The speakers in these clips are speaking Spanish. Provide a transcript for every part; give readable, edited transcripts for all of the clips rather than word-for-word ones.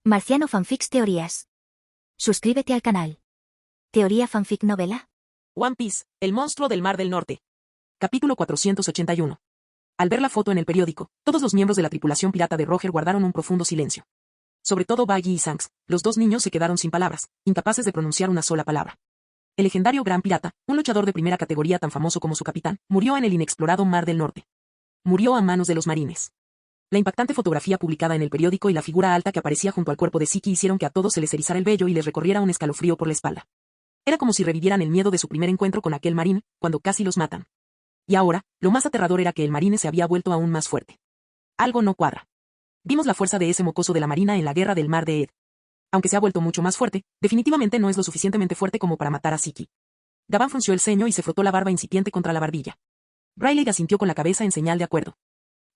Marciano Fanfics Teorías. Suscríbete al canal. Teoría Fanfic Novela. One Piece, el monstruo del Mar del Norte. Capítulo 481. Al ver la foto en el periódico, todos los miembros de la tripulación pirata de Roger guardaron un profundo silencio. Sobre todo Baggy y Shanks, los dos niños se quedaron sin palabras, incapaces de pronunciar una sola palabra. El legendario Gran Pirata, un luchador de primera categoría tan famoso como su capitán, murió en el inexplorado Mar del Norte. Murió a manos de los marines. La impactante fotografía publicada en el periódico y la figura alta que aparecía junto al cuerpo de Zeke hicieron que a todos se les erizara el vello y les recorriera un escalofrío por la espalda. Era como si revivieran el miedo de su primer encuentro con aquel marine, cuando casi los matan. Y ahora, lo más aterrador era que el marine se había vuelto aún más fuerte. Algo no cuadra. Vimos la fuerza de ese mocoso de la marina en la guerra del Mar de Ed. Aunque se ha vuelto mucho más fuerte, definitivamente no es lo suficientemente fuerte como para matar a Zeke. Gavan frunció el ceño y se frotó la barba incipiente contra la barbilla. Rayleigh asintió con la cabeza en señal de acuerdo.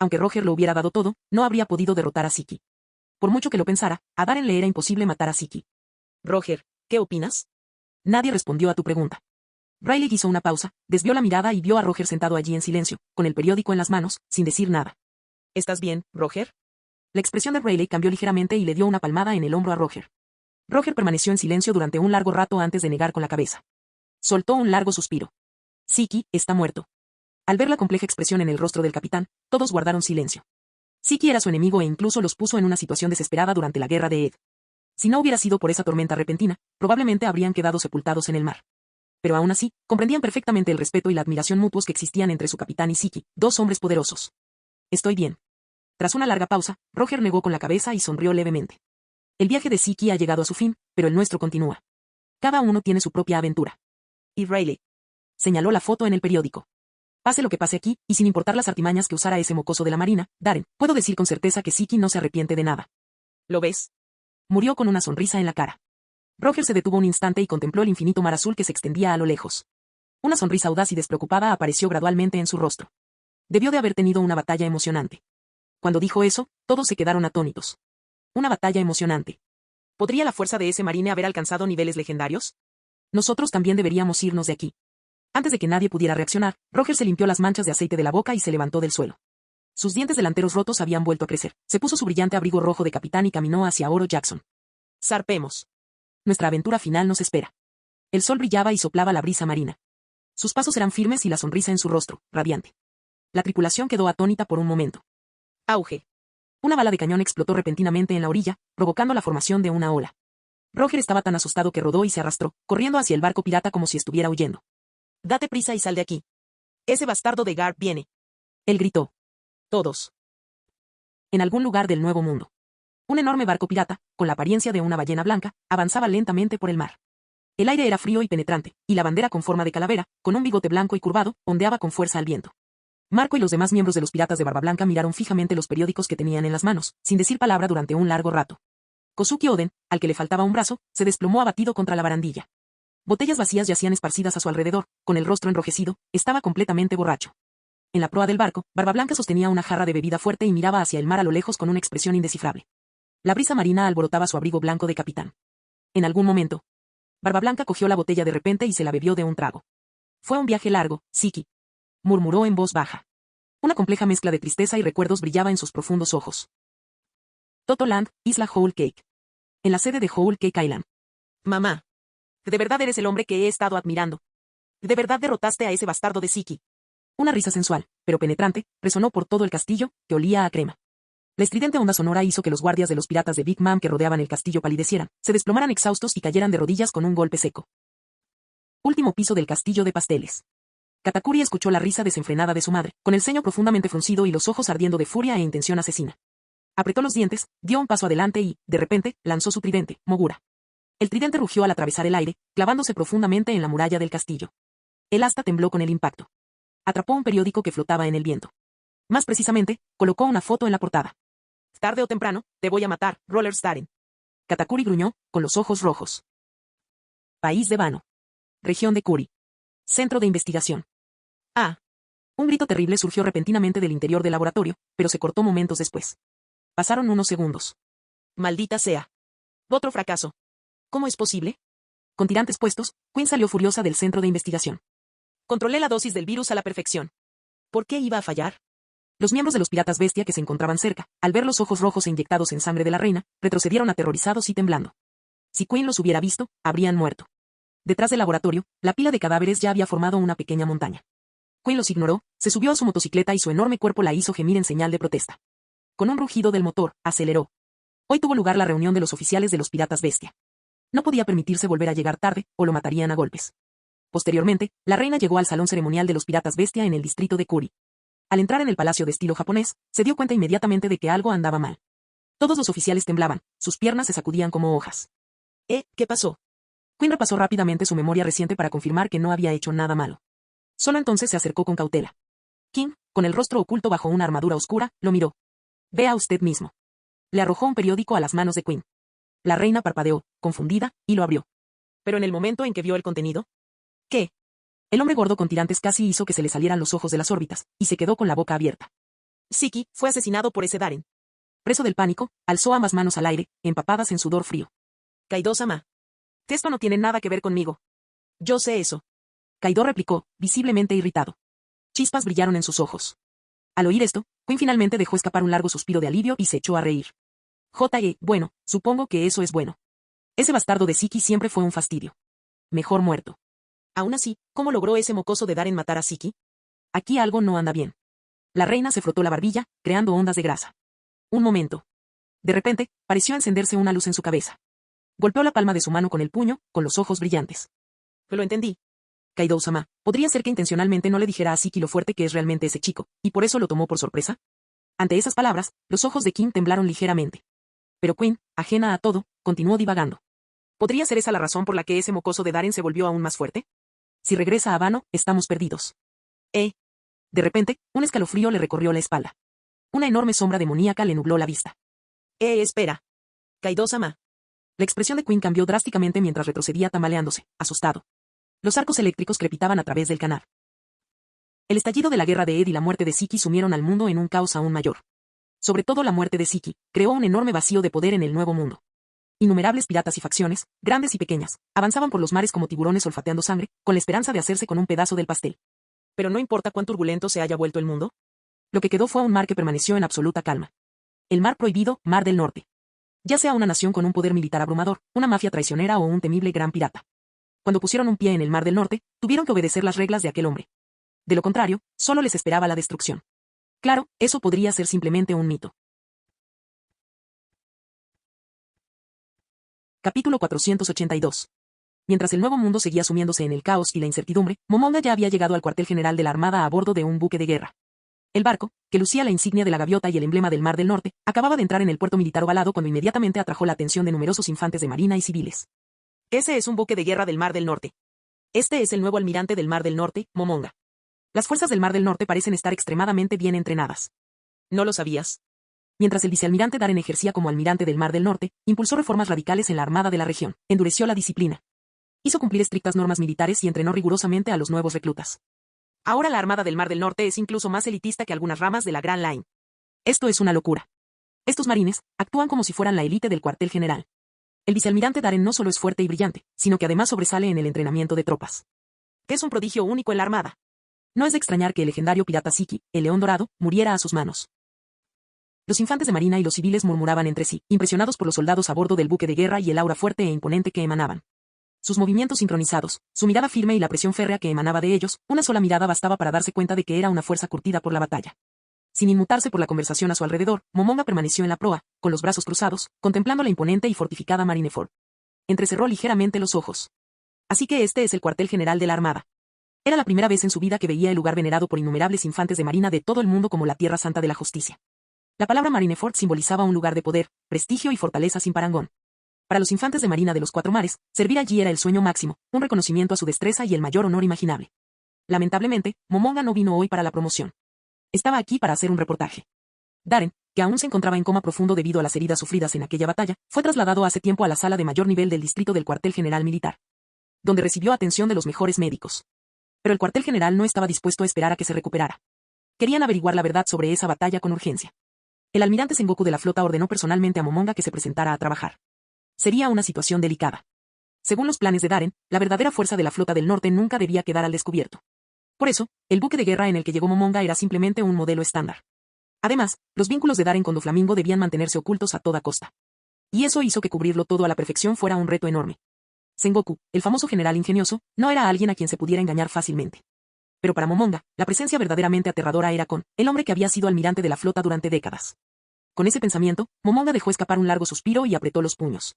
Aunque Roger lo hubiera dado todo, no habría podido derrotar a Zeke. Por mucho que lo pensara, a Darren le era imposible matar a Zeke. Roger, ¿qué opinas? Nadie respondió a tu pregunta. Rayleigh hizo una pausa, desvió la mirada y vio a Roger sentado allí en silencio, con el periódico en las manos, sin decir nada. ¿Estás bien, Roger? La expresión de Rayleigh cambió ligeramente y le dio una palmada en el hombro a Roger. Roger permaneció en silencio durante un largo rato antes de negar con la cabeza. Soltó un largo suspiro. Zeke está muerto. Al ver la compleja expresión en el rostro del capitán, todos guardaron silencio. Zeke era su enemigo e incluso los puso en una situación desesperada durante la guerra de Ed. Si no hubiera sido por esa tormenta repentina, probablemente habrían quedado sepultados en el mar. Pero aún así, comprendían perfectamente el respeto y la admiración mutuos que existían entre su capitán y Zeke, dos hombres poderosos. Estoy bien. Tras una larga pausa, Roger negó con la cabeza y sonrió levemente. El viaje de Zeke ha llegado a su fin, pero el nuestro continúa. Cada uno tiene su propia aventura. Y Rayleigh señaló la foto en el periódico. Pase lo que pase aquí, y sin importar las artimañas que usara ese mocoso de la marina, Darren, puedo decir con certeza que Zeke no se arrepiente de nada. ¿Lo ves? Murió con una sonrisa en la cara. Roger se detuvo un instante y contempló el infinito mar azul que se extendía a lo lejos. Una sonrisa audaz y despreocupada apareció gradualmente en su rostro. Debió de haber tenido una batalla emocionante. Cuando dijo eso, todos se quedaron atónitos. Una batalla emocionante. ¿Podría la fuerza de ese marine haber alcanzado niveles legendarios? Nosotros también deberíamos irnos de aquí. Antes de que nadie pudiera reaccionar, Roger se limpió las manchas de aceite de la boca y se levantó del suelo. Sus dientes delanteros rotos habían vuelto a crecer. Se puso su brillante abrigo rojo de capitán y caminó hacia Oro Jackson. Zarpemos. Nuestra aventura final nos espera. El sol brillaba y soplaba la brisa marina. Sus pasos eran firmes y la sonrisa en su rostro, radiante. La tripulación quedó atónita por un momento. Auge. Una bala de cañón explotó repentinamente en la orilla, provocando la formación de una ola. Roger estaba tan asustado que rodó y se arrastró, corriendo hacia el barco pirata como si estuviera huyendo. Date prisa y sal de aquí. Ese bastardo de Garp viene. Él gritó. Todos. En algún lugar del Nuevo Mundo. Un enorme barco pirata, con la apariencia de una ballena blanca, avanzaba lentamente por el mar. El aire era frío y penetrante, y la bandera con forma de calavera, con un bigote blanco y curvado, ondeaba con fuerza al viento. Marco y los demás miembros de los piratas de Barba Blanca miraron fijamente los periódicos que tenían en las manos, sin decir palabra durante un largo rato. Kozuki Oden, al que le faltaba un brazo, se desplomó abatido contra la barandilla. Botellas vacías yacían esparcidas a su alrededor, con el rostro enrojecido, estaba completamente borracho. En la proa del barco, Barba Blanca sostenía una jarra de bebida fuerte y miraba hacia el mar a lo lejos con una expresión indescifrable. La brisa marina alborotaba su abrigo blanco de capitán. En algún momento, Barba Blanca cogió la botella de repente y se la bebió de un trago. Fue un viaje largo, Zeke, murmuró en voz baja. Una compleja mezcla de tristeza y recuerdos brillaba en sus profundos ojos. Toto Land, Isla Whole Cake. En la sede de Whole Cake Island. Mamá. De verdad eres el hombre que he estado admirando. De verdad derrotaste a ese bastardo de Zeke. Una risa sensual, pero penetrante, resonó por todo el castillo, que olía a crema. La estridente onda sonora hizo que los guardias de los piratas de Big Mom que rodeaban el castillo palidecieran, se desplomaran exhaustos y cayeran de rodillas con un golpe seco. Último piso del castillo de pasteles. Katakuri escuchó la risa desenfrenada de su madre, con el ceño profundamente fruncido y los ojos ardiendo de furia e intención asesina. Apretó los dientes, dio un paso adelante y, de repente, lanzó su tridente, Mogura. El tridente rugió al atravesar el aire, clavándose profundamente en la muralla del castillo. El asta tembló con el impacto. Atrapó un periódico que flotaba en el viento. Más precisamente, colocó una foto en la portada. Tarde o temprano, te voy a matar, Roller Staren. Katakuri gruñó, con los ojos rojos. País de Vano. Región de Kuri. Centro de investigación. Ah. Un grito terrible surgió repentinamente del interior del laboratorio, pero se cortó momentos después. Pasaron unos segundos. Maldita sea. Otro fracaso. ¿Cómo es posible? Con tirantes puestos, Quinn salió furiosa del centro de investigación. Controlé la dosis del virus a la perfección. ¿Por qué iba a fallar? Los miembros de los piratas bestia que se encontraban cerca, al ver los ojos rojos e inyectados en sangre de la reina, retrocedieron aterrorizados y temblando. Si Queen los hubiera visto, habrían muerto. Detrás del laboratorio, la pila de cadáveres ya había formado una pequeña montaña. Queen los ignoró, se subió a su motocicleta y su enorme cuerpo la hizo gemir en señal de protesta. Con un rugido del motor, aceleró. Hoy tuvo lugar la reunión de los oficiales de los piratas bestia. No podía permitirse volver a llegar tarde, o lo matarían a golpes. Posteriormente, la reina llegó al salón ceremonial de los piratas bestia en el distrito de Kuri. Al entrar en el palacio de estilo japonés, se dio cuenta inmediatamente de que algo andaba mal. Todos los oficiales temblaban, sus piernas se sacudían como hojas. ¿Qué pasó? Queen repasó rápidamente su memoria reciente para confirmar que no había hecho nada malo. Solo entonces se acercó con cautela. King, con el rostro oculto bajo una armadura oscura, lo miró. Vea usted mismo. Le arrojó un periódico a las manos de Queen. La reina parpadeó, confundida, y lo abrió. Pero en el momento en que vio el contenido... ¿Qué? El hombre gordo con tirantes casi hizo que se le salieran los ojos de las órbitas, y se quedó con la boca abierta. Siki fue asesinado por ese Darren. Preso del pánico, alzó ambas manos al aire, empapadas en sudor frío. Kaido-sama. Esto no tiene nada que ver conmigo. Yo sé eso. Kaido replicó, visiblemente irritado. Chispas brillaron en sus ojos. Al oír esto, Queen finalmente dejó escapar un largo suspiro de alivio y se echó a reír. Bueno, supongo que eso es bueno. Ese bastardo de Siki siempre fue un fastidio. Mejor muerto. Aún así, ¿cómo logró ese mocoso de Darren matar a Siki? Aquí algo no anda bien. La reina se frotó la barbilla, creando ondas de grasa. Un momento. De repente, pareció encenderse una luz en su cabeza. Golpeó la palma de su mano con el puño, con los ojos brillantes. Lo entendí. Kaido-sama, ¿podría ser que intencionalmente no le dijera a Siki lo fuerte que es realmente ese chico, y por eso lo tomó por sorpresa? Ante esas palabras, los ojos de King temblaron ligeramente. Pero Queen, ajena a todo, continuó divagando. ¿Podría ser esa la razón por la que ese mocoso de Darren se volvió aún más fuerte? Si regresa a Wano, estamos perdidos. De repente, un escalofrío le recorrió la espalda. Una enorme sombra demoníaca le nubló la vista. Espera. Kaido-sama. La expresión de Queen cambió drásticamente mientras retrocedía tambaleándose, asustado. Los arcos eléctricos crepitaban a través del canal. El estallido de la guerra de Ed y la muerte de Siki sumieron al mundo en un caos aún mayor. Sobre todo la muerte de Siki, creó un enorme vacío de poder en el nuevo mundo. Innumerables piratas y facciones, grandes y pequeñas, avanzaban por los mares como tiburones olfateando sangre, con la esperanza de hacerse con un pedazo del pastel. Pero no importa cuán turbulento se haya vuelto el mundo. Lo que quedó fue un mar que permaneció en absoluta calma. El mar prohibido, Mar del Norte. Ya sea una nación con un poder militar abrumador, una mafia traicionera o un temible gran pirata. Cuando pusieron un pie en el Mar del Norte, tuvieron que obedecer las reglas de aquel hombre. De lo contrario, solo les esperaba la destrucción. Claro, eso podría ser simplemente un mito. Capítulo 482. Mientras el nuevo mundo seguía sumiéndose en el caos y la incertidumbre, Momonga ya había llegado al cuartel general de la Armada a bordo de un buque de guerra. El barco, que lucía la insignia de la gaviota y el emblema del Mar del Norte, acababa de entrar en el puerto militar ovalado cuando inmediatamente atrajo la atención de numerosos infantes de marina y civiles. Ese es un buque de guerra del Mar del Norte. Este es el nuevo almirante del Mar del Norte, Momonga. Las fuerzas del Mar del Norte parecen estar extremadamente bien entrenadas. ¿No lo sabías? Mientras el vicealmirante Darren ejercía como almirante del Mar del Norte, impulsó reformas radicales en la armada de la región, endureció la disciplina. Hizo cumplir estrictas normas militares y entrenó rigurosamente a los nuevos reclutas. Ahora la armada del Mar del Norte es incluso más elitista que algunas ramas de la Grand Line. Esto es una locura. Estos marines actúan como si fueran la élite del cuartel general. El vicealmirante Darren no solo es fuerte y brillante, sino que además sobresale en el entrenamiento de tropas. Es un prodigio único en la armada. No es de extrañar que el legendario pirata Siki, el León Dorado, muriera a sus manos. Los infantes de marina y los civiles murmuraban entre sí, impresionados por los soldados a bordo del buque de guerra y el aura fuerte e imponente que emanaban. Sus movimientos sincronizados, su mirada firme y la presión férrea que emanaba de ellos, una sola mirada bastaba para darse cuenta de que era una fuerza curtida por la batalla. Sin inmutarse por la conversación a su alrededor, Momonga permaneció en la proa, con los brazos cruzados, contemplando la imponente y fortificada Marineford. Entrecerró ligeramente los ojos. Así que este es el cuartel general de la Armada. Era la primera vez en su vida que veía el lugar venerado por innumerables infantes de marina de todo el mundo como la Tierra Santa de la Justicia. La palabra Marineford simbolizaba un lugar de poder, prestigio y fortaleza sin parangón. Para los infantes de marina de los cuatro mares, servir allí era el sueño máximo, un reconocimiento a su destreza y el mayor honor imaginable. Lamentablemente, Momonga no vino hoy para la promoción. Estaba aquí para hacer un reportaje. Darren, que aún se encontraba en coma profundo debido a las heridas sufridas en aquella batalla, fue trasladado hace tiempo a la sala de mayor nivel del distrito del cuartel general militar, donde recibió atención de los mejores médicos. Pero el cuartel general no estaba dispuesto a esperar a que se recuperara. Querían averiguar la verdad sobre esa batalla con urgencia. El almirante Sengoku de la flota ordenó personalmente a Momonga que se presentara a trabajar. Sería una situación delicada. Según los planes de Darren, la verdadera fuerza de la flota del norte nunca debía quedar al descubierto. Por eso, el buque de guerra en el que llegó Momonga era simplemente un modelo estándar. Además, los vínculos de Darren con Doflamingo debían mantenerse ocultos a toda costa. Y eso hizo que cubrirlo todo a la perfección fuera un reto enorme. Sengoku, el famoso general ingenioso, no era alguien a quien se pudiera engañar fácilmente. Pero para Momonga, la presencia verdaderamente aterradora era Kon, el hombre que había sido almirante de la flota durante décadas. Con ese pensamiento, Momonga dejó escapar un largo suspiro y apretó los puños.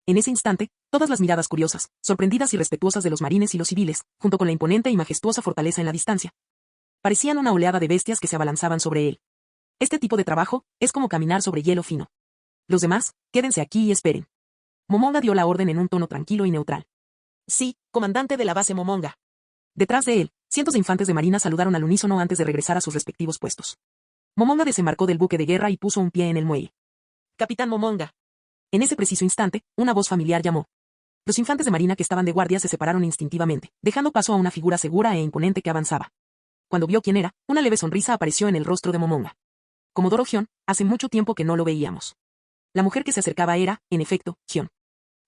En ese instante, todas las miradas curiosas, sorprendidas y respetuosas de los marines y los civiles, junto con la imponente y majestuosa fortaleza en la distancia, parecían una oleada de bestias que se abalanzaban sobre él. Este tipo de trabajo es como caminar sobre hielo fino. Los demás, quédense aquí y esperen. Momonga dio la orden en un tono tranquilo y neutral. Sí, comandante de la base Momonga. Detrás de él, cientos de infantes de marina saludaron al unísono antes de regresar a sus respectivos puestos. Momonga desembarcó del buque de guerra y puso un pie en el muelle. Capitán Momonga. En ese preciso instante, una voz familiar llamó. Los infantes de marina que estaban de guardia se separaron instintivamente, dejando paso a una figura segura e imponente que avanzaba. Cuando vio quién era, una leve sonrisa apareció en el rostro de Momonga. Comodoro Gion, hace mucho tiempo que no lo veíamos. La mujer que se acercaba era, en efecto, Gion.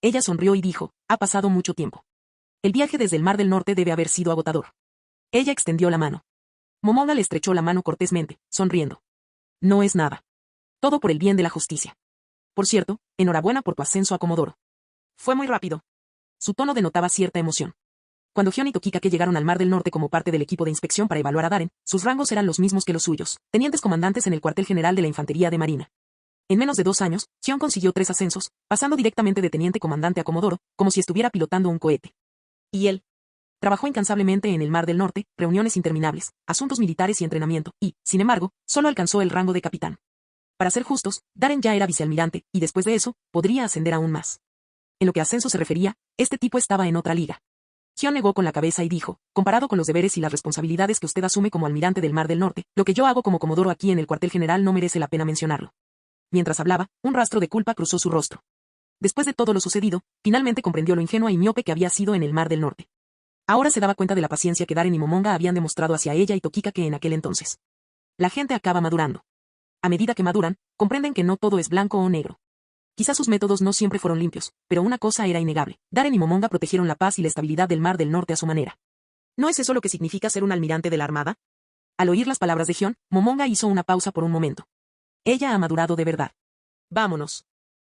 Ella sonrió y dijo, ha pasado mucho tiempo. El viaje desde el Mar del Norte debe haber sido agotador. Ella extendió la mano. Momonga le estrechó la mano cortésmente, sonriendo. No es nada. Todo por el bien de la justicia. Por cierto, enhorabuena por tu ascenso a Comodoro. Fue muy rápido. Su tono denotaba cierta emoción. Cuando Gion y Tokikake llegaron al Mar del Norte como parte del equipo de inspección para evaluar a Darren, sus rangos eran los mismos que los suyos, tenientes comandantes en el cuartel general de la Infantería de Marina. En menos de 2 años, Gion consiguió 3 ascensos, pasando directamente de teniente comandante a Comodoro, como si estuviera pilotando un cohete. Y él trabajó incansablemente en el Mar del Norte, reuniones interminables, asuntos militares y entrenamiento, y, sin embargo, solo alcanzó el rango de capitán. Para ser justos, Darren ya era vicealmirante, y después de eso, podría ascender aún más. En lo que a ascenso se refería, este tipo estaba en otra liga. Gion negó con la cabeza y dijo, comparado con los deberes y las responsabilidades que usted asume como almirante del Mar del Norte, lo que yo hago como comodoro aquí en el cuartel general no merece la pena mencionarlo. Mientras hablaba, un rastro de culpa cruzó su rostro. Después de todo lo sucedido, finalmente comprendió lo ingenua y miope que había sido en el Mar del Norte. Ahora se daba cuenta de la paciencia que Darren y Momonga habían demostrado hacia ella y Tokikake en aquel entonces. La gente acaba madurando. A medida que maduran, comprenden que no todo es blanco o negro. Quizás sus métodos no siempre fueron limpios, pero una cosa era innegable. Darren y Momonga protegieron la paz y la estabilidad del Mar del Norte a su manera. ¿No es eso lo que significa ser un almirante de la Armada? Al oír las palabras de Gion, Momonga hizo una pausa por un momento. Ella ha madurado de verdad. Vámonos.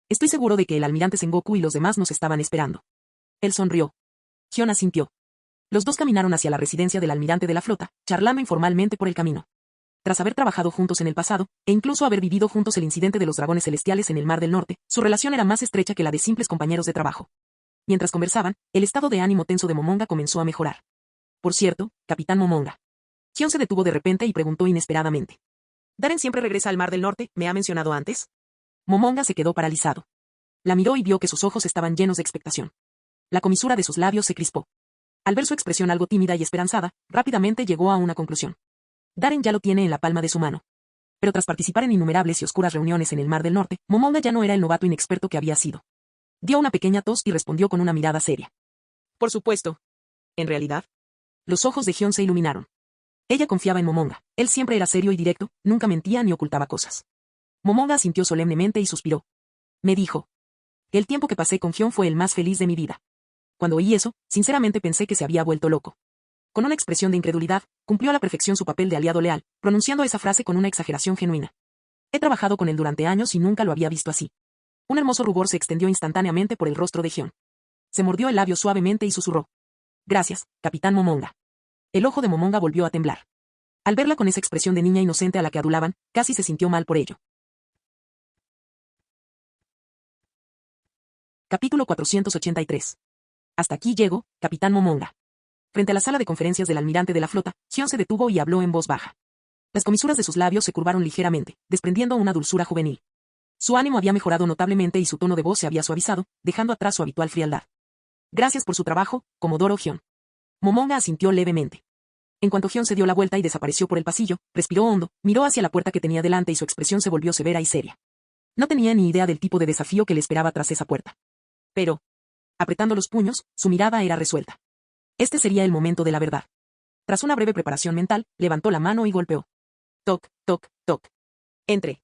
Estoy seguro de que el almirante Sengoku y los demás nos estaban esperando. Él sonrió. Gion asintió. Los dos caminaron hacia la residencia del almirante de la flota, charlando informalmente por el camino. Tras haber trabajado juntos en el pasado, e incluso haber vivido juntos el incidente de los dragones celestiales en el Mar del Norte, su relación era más estrecha que la de simples compañeros de trabajo. Mientras conversaban, el estado de ánimo tenso de Momonga comenzó a mejorar. Por cierto, capitán Momonga. Gion se detuvo de repente y preguntó inesperadamente. ¿Darren siempre regresa al Mar del Norte, me ha mencionado antes? Momonga se quedó paralizado. La miró y vio que sus ojos estaban llenos de expectación. La comisura de sus labios se crispó. Al ver su expresión algo tímida y esperanzada, rápidamente llegó a una conclusión. Darren ya lo tiene en la palma de su mano. Pero tras participar en innumerables y oscuras reuniones en el Mar del Norte, Momonga ya no era el novato inexperto que había sido. Dio una pequeña tos y respondió con una mirada seria. Por supuesto. En realidad, los ojos de Gion se iluminaron. Ella confiaba en Momonga. Él siempre era serio y directo, nunca mentía ni ocultaba cosas. Momonga asintió solemnemente y suspiró. Me dijo que el tiempo que pasé con Gion fue el más feliz de mi vida. Cuando oí eso, sinceramente pensé que se había vuelto loco. Con una expresión de incredulidad, cumplió a la perfección su papel de aliado leal, pronunciando esa frase con una exageración genuina. He trabajado con él durante años y nunca lo había visto así. Un hermoso rubor se extendió instantáneamente por el rostro de Gion. Se mordió el labio suavemente y susurró. Gracias, capitán Momonga. El ojo de Momonga volvió a temblar. Al verla con esa expresión de niña inocente a la que adulaban, casi se sintió mal por ello. Capítulo 483. Hasta aquí llego, capitán Momonga. Frente a la sala de conferencias del almirante de la flota, Gion se detuvo y habló en voz baja. Las comisuras de sus labios se curvaron ligeramente, desprendiendo una dulzura juvenil. Su ánimo había mejorado notablemente y su tono de voz se había suavizado, dejando atrás su habitual frialdad. Gracias por su trabajo, comodoro Gion. Momonga asintió levemente. En cuanto Gion se dio la vuelta y desapareció por el pasillo, respiró hondo, miró hacia la puerta que tenía delante y su expresión se volvió severa y seria. No tenía ni idea del tipo de desafío que le esperaba tras esa puerta. Pero, apretando los puños, su mirada era resuelta. Este sería el momento de la verdad. Tras una breve preparación mental, levantó la mano y golpeó. Toc, toc, toc. Entre.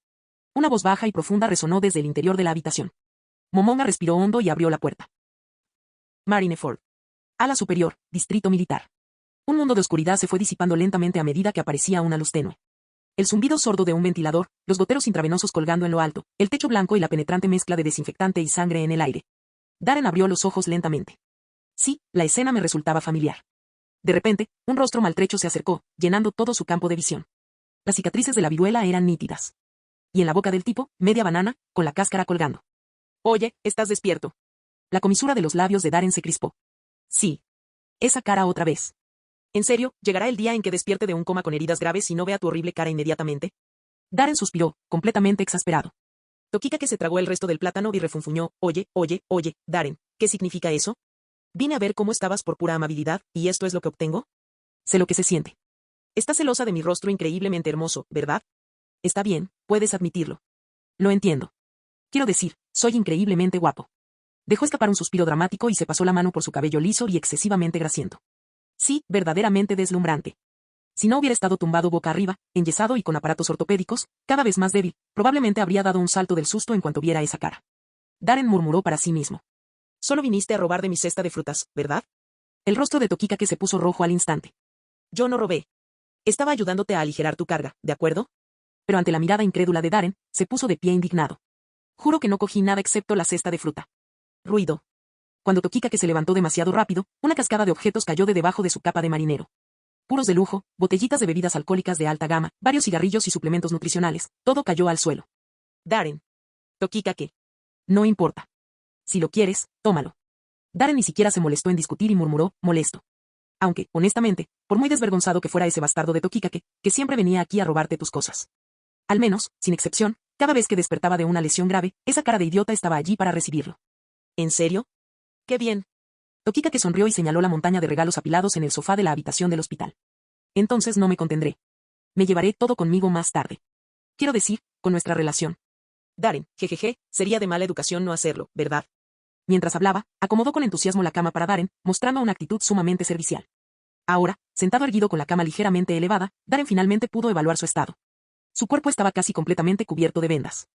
Una voz baja y profunda resonó desde el interior de la habitación. Momonga respiró hondo y abrió la puerta. Marineford. Ala superior, distrito militar. Un mundo de oscuridad se fue disipando lentamente a medida que aparecía una luz tenue. El zumbido sordo de un ventilador, los goteros intravenosos colgando en lo alto, el techo blanco y la penetrante mezcla de desinfectante y sangre en el aire. Darren abrió los ojos lentamente. Sí, la escena me resultaba familiar. De repente, un rostro maltrecho se acercó, llenando todo su campo de visión. Las cicatrices de la viruela eran nítidas. Y en la boca del tipo, media banana, con la cáscara colgando. Oye, ¿estás despierto? La comisura de los labios de Darren se crispó. Sí. Esa cara otra vez. ¿En serio, llegará el día en que despierte de un coma con heridas graves y no vea tu horrible cara inmediatamente? Darren suspiró, completamente exasperado. Tokikake se tragó el resto del plátano y refunfuñó. Oye, Darren, ¿qué significa eso? Vine a ver cómo estabas por pura amabilidad, ¿y esto es lo que obtengo? Sé lo que se siente. Estás celosa de mi rostro increíblemente hermoso, ¿verdad? Está bien, puedes admitirlo. Lo entiendo. Quiero decir, soy increíblemente guapo. Dejó escapar un suspiro dramático y se pasó la mano por su cabello liso y excesivamente grasiento. Sí, verdaderamente deslumbrante. Si no hubiera estado tumbado boca arriba, enyesado y con aparatos ortopédicos, cada vez más débil, probablemente habría dado un salto del susto en cuanto viera esa cara. Darren murmuró para sí mismo. Solo viniste a robar de mi cesta de frutas, ¿verdad? El rostro de Tokikake se puso rojo al instante. Yo no robé. Estaba ayudándote a aligerar tu carga, ¿de acuerdo? Pero ante la mirada incrédula de Darren, se puso de pie indignado. Juro que no cogí nada excepto la cesta de fruta. Ruido. Cuando Tokikake se levantó demasiado rápido, una cascada de objetos cayó de debajo de su capa de marinero. Puros de lujo, botellitas de bebidas alcohólicas de alta gama, varios cigarrillos y suplementos nutricionales, todo cayó al suelo. Darren. Tokikake. No importa. Si lo quieres, tómalo. Darren ni siquiera se molestó en discutir y murmuró, molesto. Aunque, honestamente, por muy desvergonzado que fuera ese bastardo de Tokikake, que siempre venía aquí a robarte tus cosas. Al menos, sin excepción, cada vez que despertaba de una lesión grave, esa cara de idiota estaba allí para recibirlo. ¿En serio? ¡Qué bien! Tokikake sonrió y señaló la montaña de regalos apilados en el sofá de la habitación del hospital. Entonces no me contendré. Me llevaré todo conmigo más tarde. Quiero decir, con nuestra relación. Darren, jejeje, sería de mala educación no hacerlo, ¿verdad? Mientras hablaba, acomodó con entusiasmo la cama para Darren, mostrando una actitud sumamente servicial. Ahora, sentado erguido con la cama ligeramente elevada, Darren finalmente pudo evaluar su estado. Su cuerpo estaba casi completamente cubierto de vendas.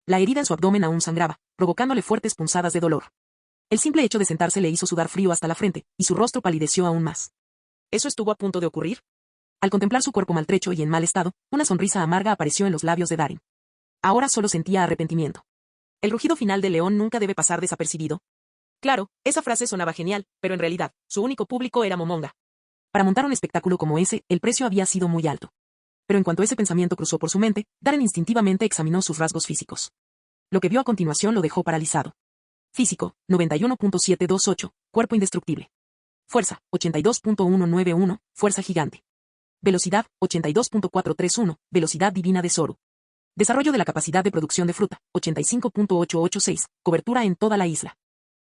La herida en su abdomen aún sangraba, provocándole fuertes punzadas de dolor. El simple hecho de sentarse le hizo sudar frío hasta la frente, y su rostro palideció aún más. ¿Eso estuvo a punto de ocurrir? Al contemplar su cuerpo maltrecho y en mal estado, una sonrisa amarga apareció en los labios de Darren. Ahora solo sentía arrepentimiento. El rugido final del león nunca debe pasar desapercibido. Claro, esa frase sonaba genial, pero en realidad, su único público era Momonga. Para montar un espectáculo como ese, el precio había sido muy alto. Pero en cuanto ese pensamiento cruzó por su mente, Darren instintivamente examinó sus rasgos físicos. Lo que vio a continuación lo dejó paralizado. Físico, 91.728, cuerpo indestructible. Fuerza, 82.191, fuerza gigante. Velocidad, 82.431, velocidad divina de Zoru. Desarrollo de la capacidad de producción de fruta, 85.886, cobertura en toda la isla.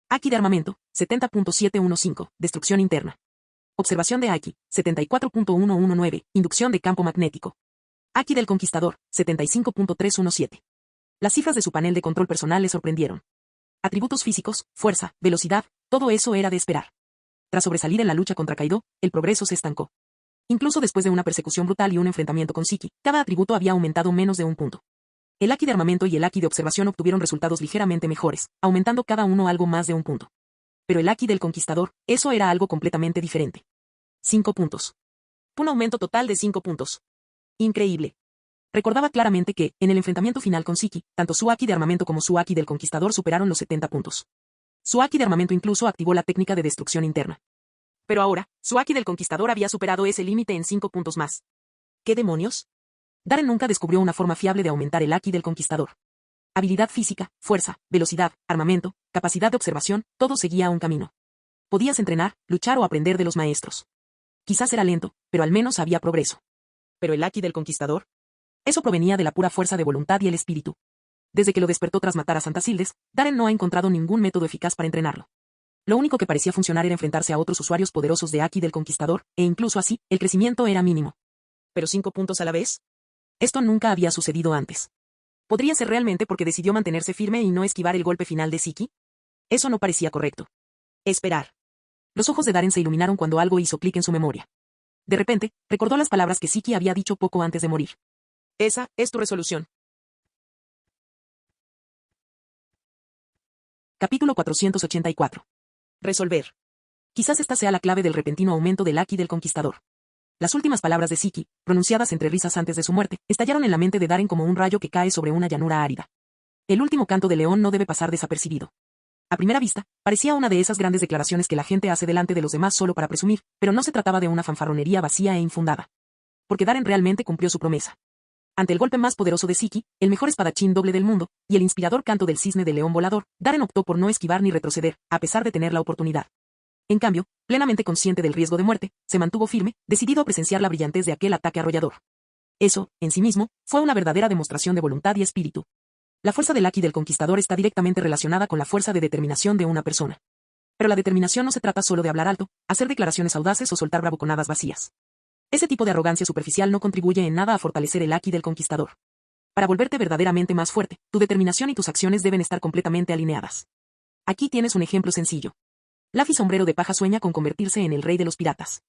Aki de armamento, 70.715, destrucción interna. Observación de Aki, 74.119, inducción de campo magnético. Aki del conquistador, 75.317. Las cifras de su panel de control personal le sorprendieron. Atributos físicos, fuerza, velocidad, todo eso era de esperar. Tras sobresalir en la lucha contra Kaido, el progreso se estancó. Incluso después de una persecución brutal y un enfrentamiento con Shiki, cada atributo había aumentado menos de un punto. El Aki de armamento y el Aki de observación obtuvieron resultados ligeramente mejores, aumentando cada uno algo más de un punto. Pero el Aki del conquistador, eso era algo completamente diferente. 5 puntos. Un aumento total de 5 puntos. Increíble. Recordaba claramente que, en el enfrentamiento final con Shiki, tanto su Aki de armamento como su Aki del conquistador superaron los 70 puntos. Su Aki de armamento incluso activó la técnica de destrucción interna. Pero ahora, su Aki del conquistador había superado ese límite en 5 puntos más. ¿Qué demonios? Darren nunca descubrió una forma fiable de aumentar el Aki del conquistador. Habilidad física, fuerza, velocidad, armamento, capacidad de observación, todo seguía un camino. Podías entrenar, luchar o aprender de los maestros. Quizás era lento, pero al menos había progreso. ¿Pero el Aki del conquistador? Eso provenía de la pura fuerza de voluntad y el espíritu. Desde que lo despertó tras matar a Santa Sildes, Darren no ha encontrado ningún método eficaz para entrenarlo. Lo único que parecía funcionar era enfrentarse a otros usuarios poderosos de Aki del conquistador, e incluso así, el crecimiento era mínimo. ¿Pero 5 puntos a la vez? Esto nunca había sucedido antes. ¿Podría ser realmente porque decidió mantenerse firme y no esquivar el golpe final de Shiki? Eso no parecía correcto. Esperar. Los ojos de Darren se iluminaron cuando algo hizo clic en su memoria. De repente, recordó las palabras que Shiki había dicho poco antes de morir. Esa es tu resolución. Capítulo 484. Resolver. Quizás esta sea la clave del repentino aumento del Aki del conquistador. Las últimas palabras de Siki, pronunciadas entre risas antes de su muerte, estallaron en la mente de Darren como un rayo que cae sobre una llanura árida. El último canto de león no debe pasar desapercibido. A primera vista, parecía una de esas grandes declaraciones que la gente hace delante de los demás solo para presumir, pero no se trataba de una fanfarronería vacía e infundada. Porque Darren realmente cumplió su promesa. Ante el golpe más poderoso de Siki, el mejor espadachín doble del mundo, y el inspirador canto del cisne de león volador, Darren optó por no esquivar ni retroceder, a pesar de tener la oportunidad. En cambio, plenamente consciente del riesgo de muerte, se mantuvo firme, decidido a presenciar la brillantez de aquel ataque arrollador. Eso, en sí mismo, fue una verdadera demostración de voluntad y espíritu. La fuerza del Aki del Conquistador está directamente relacionada con la fuerza de determinación de una persona. Pero la determinación no se trata solo de hablar alto, hacer declaraciones audaces o soltar bravuconadas vacías. Ese tipo de arrogancia superficial no contribuye en nada a fortalecer el Aki del Conquistador. Para volverte verdaderamente más fuerte, tu determinación y tus acciones deben estar completamente alineadas. Aquí tienes un ejemplo sencillo. Luffy Sombrero de Paja sueña con convertirse en el rey de los piratas.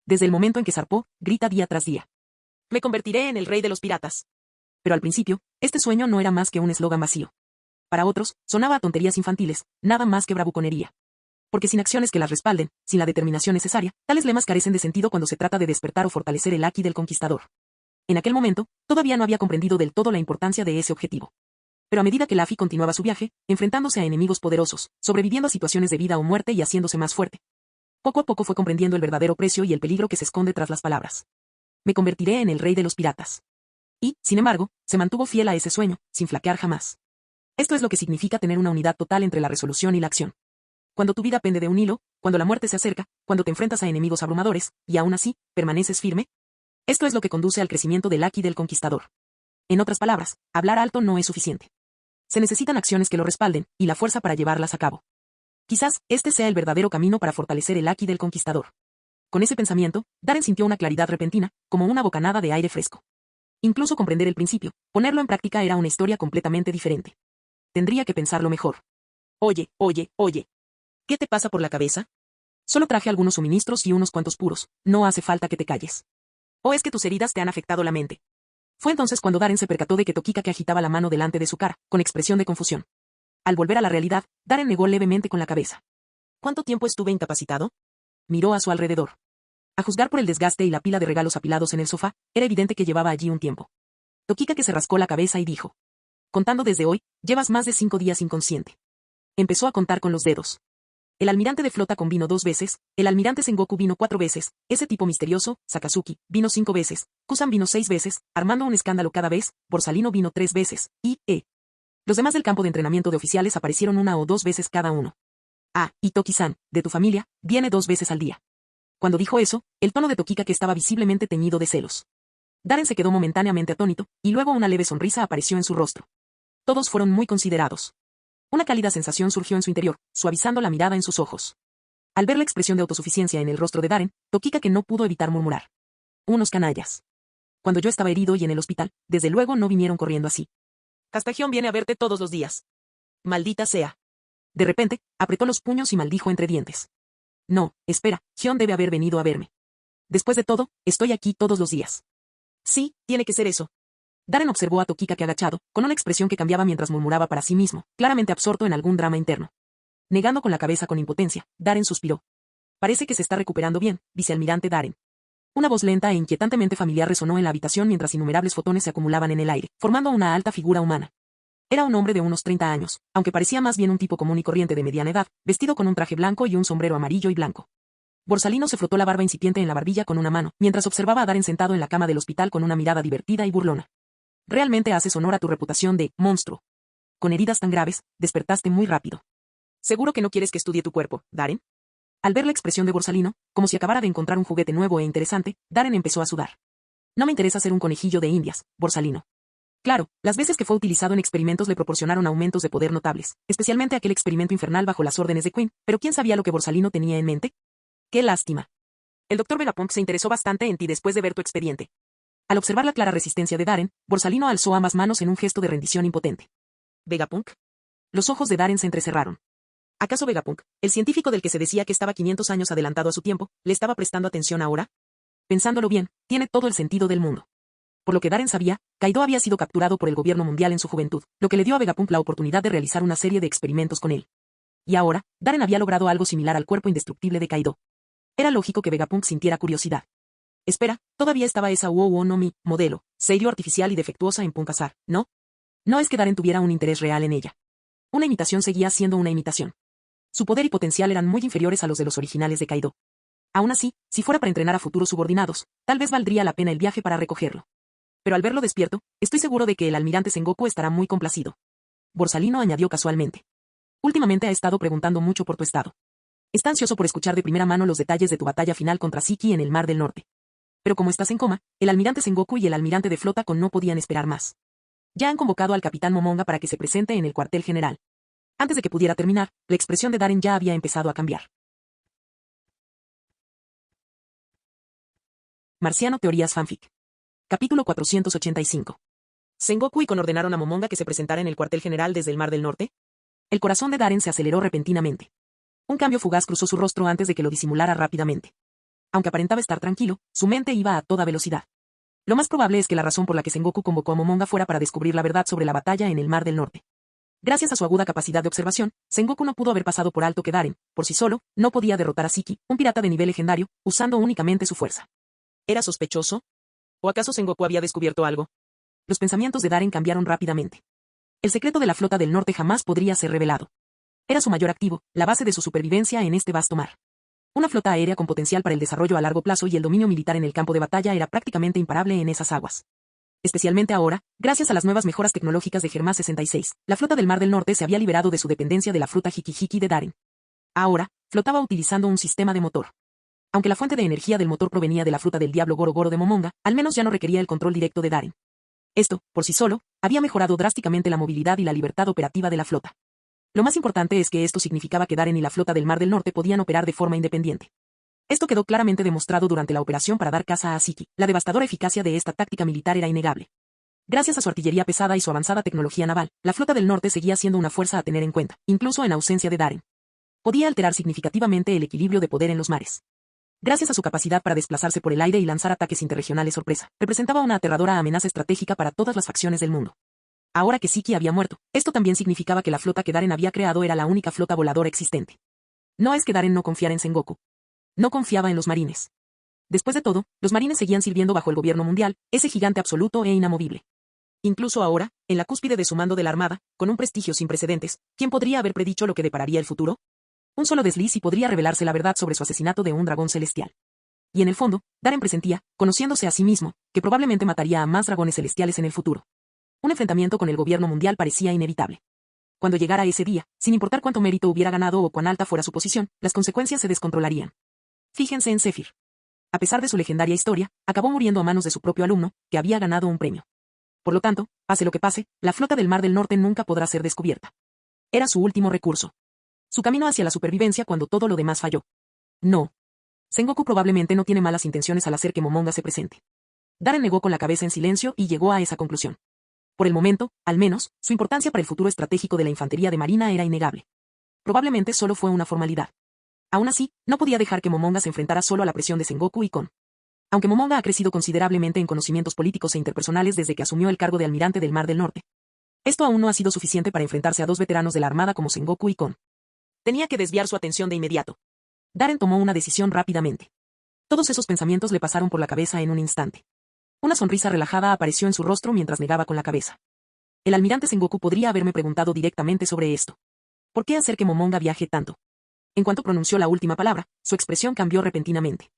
Desde el momento en que zarpó, grita día tras día: me convertiré en el rey de los piratas. Pero al principio, este sueño no era más que un eslogan vacío. Para otros, sonaba a tonterías infantiles, nada más que bravuconería. Porque sin acciones que las respalden, sin la determinación necesaria, tales lemas carecen de sentido cuando se trata de despertar o fortalecer el Aki del Conquistador. En aquel momento, todavía no había comprendido del todo la importancia de ese objetivo. Pero a medida que Luffy continuaba su viaje, enfrentándose a enemigos poderosos, sobreviviendo a situaciones de vida o muerte y haciéndose más fuerte, poco a poco fue comprendiendo el verdadero precio y el peligro que se esconde tras las palabras. Me convertiré en el rey de los piratas. Y, sin embargo, se mantuvo fiel a ese sueño, sin flaquear jamás. Esto es lo que significa tener una unidad total entre la resolución y la acción. Cuando tu vida pende de un hilo, cuando la muerte se acerca, cuando te enfrentas a enemigos abrumadores, y aún así, permaneces firme. Esto es lo que conduce al crecimiento del Aki del Conquistador. En otras palabras, hablar alto no es suficiente. Se necesitan acciones que lo respalden, y la fuerza para llevarlas a cabo. Quizás, este sea el verdadero camino para fortalecer el Aki del Conquistador. Con ese pensamiento, Darren sintió una claridad repentina, como una bocanada de aire fresco. Incluso comprender el principio, ponerlo en práctica era una historia completamente diferente. Tendría que pensarlo mejor. Oye. ¿Qué te pasa por la cabeza? Solo traje algunos suministros y unos cuantos puros, no hace falta que te calles. ¿O es que tus heridas te han afectado la mente? Fue entonces cuando Darren se percató de que Tokika agitaba la mano delante de su cara, con expresión de confusión. Al volver a la realidad, Darren negó levemente con la cabeza. ¿Cuánto tiempo estuve incapacitado? Miró a su alrededor. A juzgar por el desgaste y la pila de regalos apilados en el sofá, era evidente que llevaba allí un tiempo. Tokika se rascó la cabeza y dijo: contando desde hoy, llevas más de 5 días inconsciente. Empezó a contar con los dedos. El almirante de flota vino 2 veces, el almirante Sengoku vino 4 veces, ese tipo misterioso, Sakazuki, vino 5 veces, Kusan vino 6 veces, armando un escándalo cada vez, Borsalino vino 3 veces, y los demás del campo de entrenamiento de oficiales aparecieron 1 o 2 veces cada uno. Ah, y Toki-san, de tu familia, viene 2 veces al día. Cuando dijo eso, el tono de Tokika estaba visiblemente teñido de celos. Darren se quedó momentáneamente atónito, y luego una leve sonrisa apareció en su rostro. Todos fueron muy considerados. Una cálida sensación surgió en su interior, suavizando la mirada en sus ojos. Al ver la expresión de autosuficiencia en el rostro de Darren, Tokika no pudo evitar murmurar: unos canallas. Cuando yo estaba herido y en el hospital, desde luego no vinieron corriendo así. Castagión viene a verte todos los días. Maldita sea. De repente, apretó los puños y maldijo entre dientes. No, espera, Gion debe haber venido a verme. Después de todo, estoy aquí todos los días. Sí, tiene que ser eso. Darren observó a Tokika agachado, con una expresión que cambiaba mientras murmuraba para sí mismo, claramente absorto en algún drama interno. Negando con la cabeza con impotencia, Darren suspiró. Parece que se está recuperando bien, vicealmirante Darren. Una voz lenta e inquietantemente familiar resonó en la habitación mientras innumerables fotones se acumulaban en el aire, formando una alta figura humana. Era un hombre de unos 30 años, aunque parecía más bien un tipo común y corriente de mediana edad, vestido con un traje blanco y un sombrero amarillo y blanco. Borsalino se frotó la barba incipiente en la barbilla con una mano, mientras observaba a Darren sentado en la cama del hospital con una mirada divertida y burlona. Realmente haces honor a tu reputación de monstruo. Con heridas tan graves, despertaste muy rápido. ¿Seguro que no quieres que estudie tu cuerpo, Darren? Al ver la expresión de Borsalino, como si acabara de encontrar un juguete nuevo e interesante, Darren empezó a sudar. No me interesa ser un conejillo de indias, Borsalino. Claro, las veces que fue utilizado en experimentos le proporcionaron aumentos de poder notables, especialmente aquel experimento infernal bajo las órdenes de Queen, pero ¿quién sabía lo que Borsalino tenía en mente? ¡Qué lástima! El Dr. Vegapunk se interesó bastante en ti después de ver tu expediente. Al observar la clara resistencia de Darren, Borsalino alzó ambas manos en un gesto de rendición impotente. ¿Vegapunk? Los ojos de Darren se entrecerraron. ¿Acaso Vegapunk, el científico del que se decía que estaba 500 años adelantado a su tiempo, le estaba prestando atención ahora? Pensándolo bien, tiene todo el sentido del mundo. Por lo que Darren sabía, Kaido había sido capturado por el gobierno mundial en su juventud, lo que le dio a Vegapunk la oportunidad de realizar una serie de experimentos con él. Y ahora, Darren había logrado algo similar al cuerpo indestructible de Kaido. Era lógico que Vegapunk sintiera curiosidad. Espera, todavía estaba esa Wow no Mi, modelo, serio artificial y defectuosa en Punkasar, ¿no? No es que Darren tuviera un interés real en ella. Una imitación seguía siendo una imitación. Su poder y potencial eran muy inferiores a los de los originales de Kaido. Aún así, si fuera para entrenar a futuros subordinados, tal vez valdría la pena el viaje para recogerlo. Pero al verlo despierto, estoy seguro de que el almirante Sengoku estará muy complacido. Borsalino añadió casualmente. Últimamente ha estado preguntando mucho por tu estado. Está ansioso por escuchar de primera mano los detalles de tu batalla final contra Siki en el Mar del Norte. Pero como estás en coma, el almirante Sengoku y el almirante de flota Kon no podían esperar más. Ya han convocado al capitán Momonga para que se presente en el cuartel general. Antes de que pudiera terminar, la expresión de Darren ya había empezado a cambiar. Marciano Teorías Fanfic. Capítulo 485. ¿Sengoku y Kon ordenaron a Momonga que se presentara en el cuartel general desde el Mar del Norte? El corazón de Darren se aceleró repentinamente. Un cambio fugaz cruzó su rostro antes de que lo disimulara rápidamente. Aunque aparentaba estar tranquilo, su mente iba a toda velocidad. Lo más probable es que la razón por la que Sengoku convocó a Momonga fuera para descubrir la verdad sobre la batalla en el Mar del Norte. Gracias a su aguda capacidad de observación, Sengoku no pudo haber pasado por alto que Darren, por sí solo, no podía derrotar a Siki, un pirata de nivel legendario, usando únicamente su fuerza. ¿Era sospechoso? ¿O acaso Sengoku había descubierto algo? Los pensamientos de Darren cambiaron rápidamente. El secreto de la flota del norte jamás podría ser revelado. Era su mayor activo, la base de su supervivencia en este vasto mar. Una flota aérea con potencial para el desarrollo a largo plazo y el dominio militar en el campo de batalla era prácticamente imparable en esas aguas. Especialmente ahora, gracias a las nuevas mejoras tecnológicas de Germa 66, la flota del Mar del Norte se había liberado de su dependencia de la fruta Hiki-Hiki de Darren. Ahora, flotaba utilizando un sistema de motor. Aunque la fuente de energía del motor provenía de la fruta del diablo Goro Goro de Momonga, al menos ya no requería el control directo de Darren. Esto, por sí solo, había mejorado drásticamente la movilidad y la libertad operativa de la flota. Lo más importante es que esto significaba que Darren y la flota del Mar del Norte podían operar de forma independiente. Esto quedó claramente demostrado durante la operación para dar caza a Siki. La devastadora eficacia de esta táctica militar era innegable. Gracias a su artillería pesada y su avanzada tecnología naval, la flota del norte seguía siendo una fuerza a tener en cuenta, incluso en ausencia de Darren. Podía alterar significativamente el equilibrio de poder en los mares. Gracias a su capacidad para desplazarse por el aire y lanzar ataques interregionales sorpresa, representaba una aterradora amenaza estratégica para todas las facciones del mundo. Ahora que Siki había muerto, esto también significaba que la flota que Darren había creado era la única flota voladora existente. No es que Darren no confiara en Sengoku. No confiaba en los marines. Después de todo, los marines seguían sirviendo bajo el gobierno mundial, ese gigante absoluto e inamovible. Incluso ahora, en la cúspide de su mando de la armada, con un prestigio sin precedentes, ¿quién podría haber predicho lo que depararía el futuro? Un solo desliz y podría revelarse la verdad sobre su asesinato de un dragón celestial. Y en el fondo, Darren presentía, conociéndose a sí mismo, que probablemente mataría a más dragones celestiales en el futuro. Un enfrentamiento con el gobierno mundial parecía inevitable. Cuando llegara ese día, sin importar cuánto mérito hubiera ganado o cuán alta fuera su posición, las consecuencias se descontrolarían. Fíjense en Zephyr. A pesar de su legendaria historia, acabó muriendo a manos de su propio alumno, que había ganado un premio. Por lo tanto, pase lo que pase, la flota del Mar del Norte nunca podrá ser descubierta. Era su último recurso. Su camino hacia la supervivencia cuando todo lo demás falló. No. Sengoku probablemente no tiene malas intenciones al hacer que Momonga se presente. Darren negó con la cabeza en silencio y llegó a esa conclusión. Por el momento, al menos, su importancia para el futuro estratégico de la infantería de marina era innegable. Probablemente solo fue una formalidad. Aún así, no podía dejar que Momonga se enfrentara solo a la presión de Sengoku y Kon. Aunque Momonga ha crecido considerablemente en conocimientos políticos e interpersonales desde que asumió el cargo de almirante del Mar del Norte, esto aún no ha sido suficiente para enfrentarse a dos veteranos de la armada como Sengoku y Kon. Tenía que desviar su atención de inmediato. Darren tomó una decisión rápidamente. Todos esos pensamientos le pasaron por la cabeza en un instante. Una sonrisa relajada apareció en su rostro mientras negaba con la cabeza. El almirante Sengoku podría haberme preguntado directamente sobre esto. ¿Por qué hacer que Momonga viaje tanto? En cuanto pronunció la última palabra, su expresión cambió repentinamente.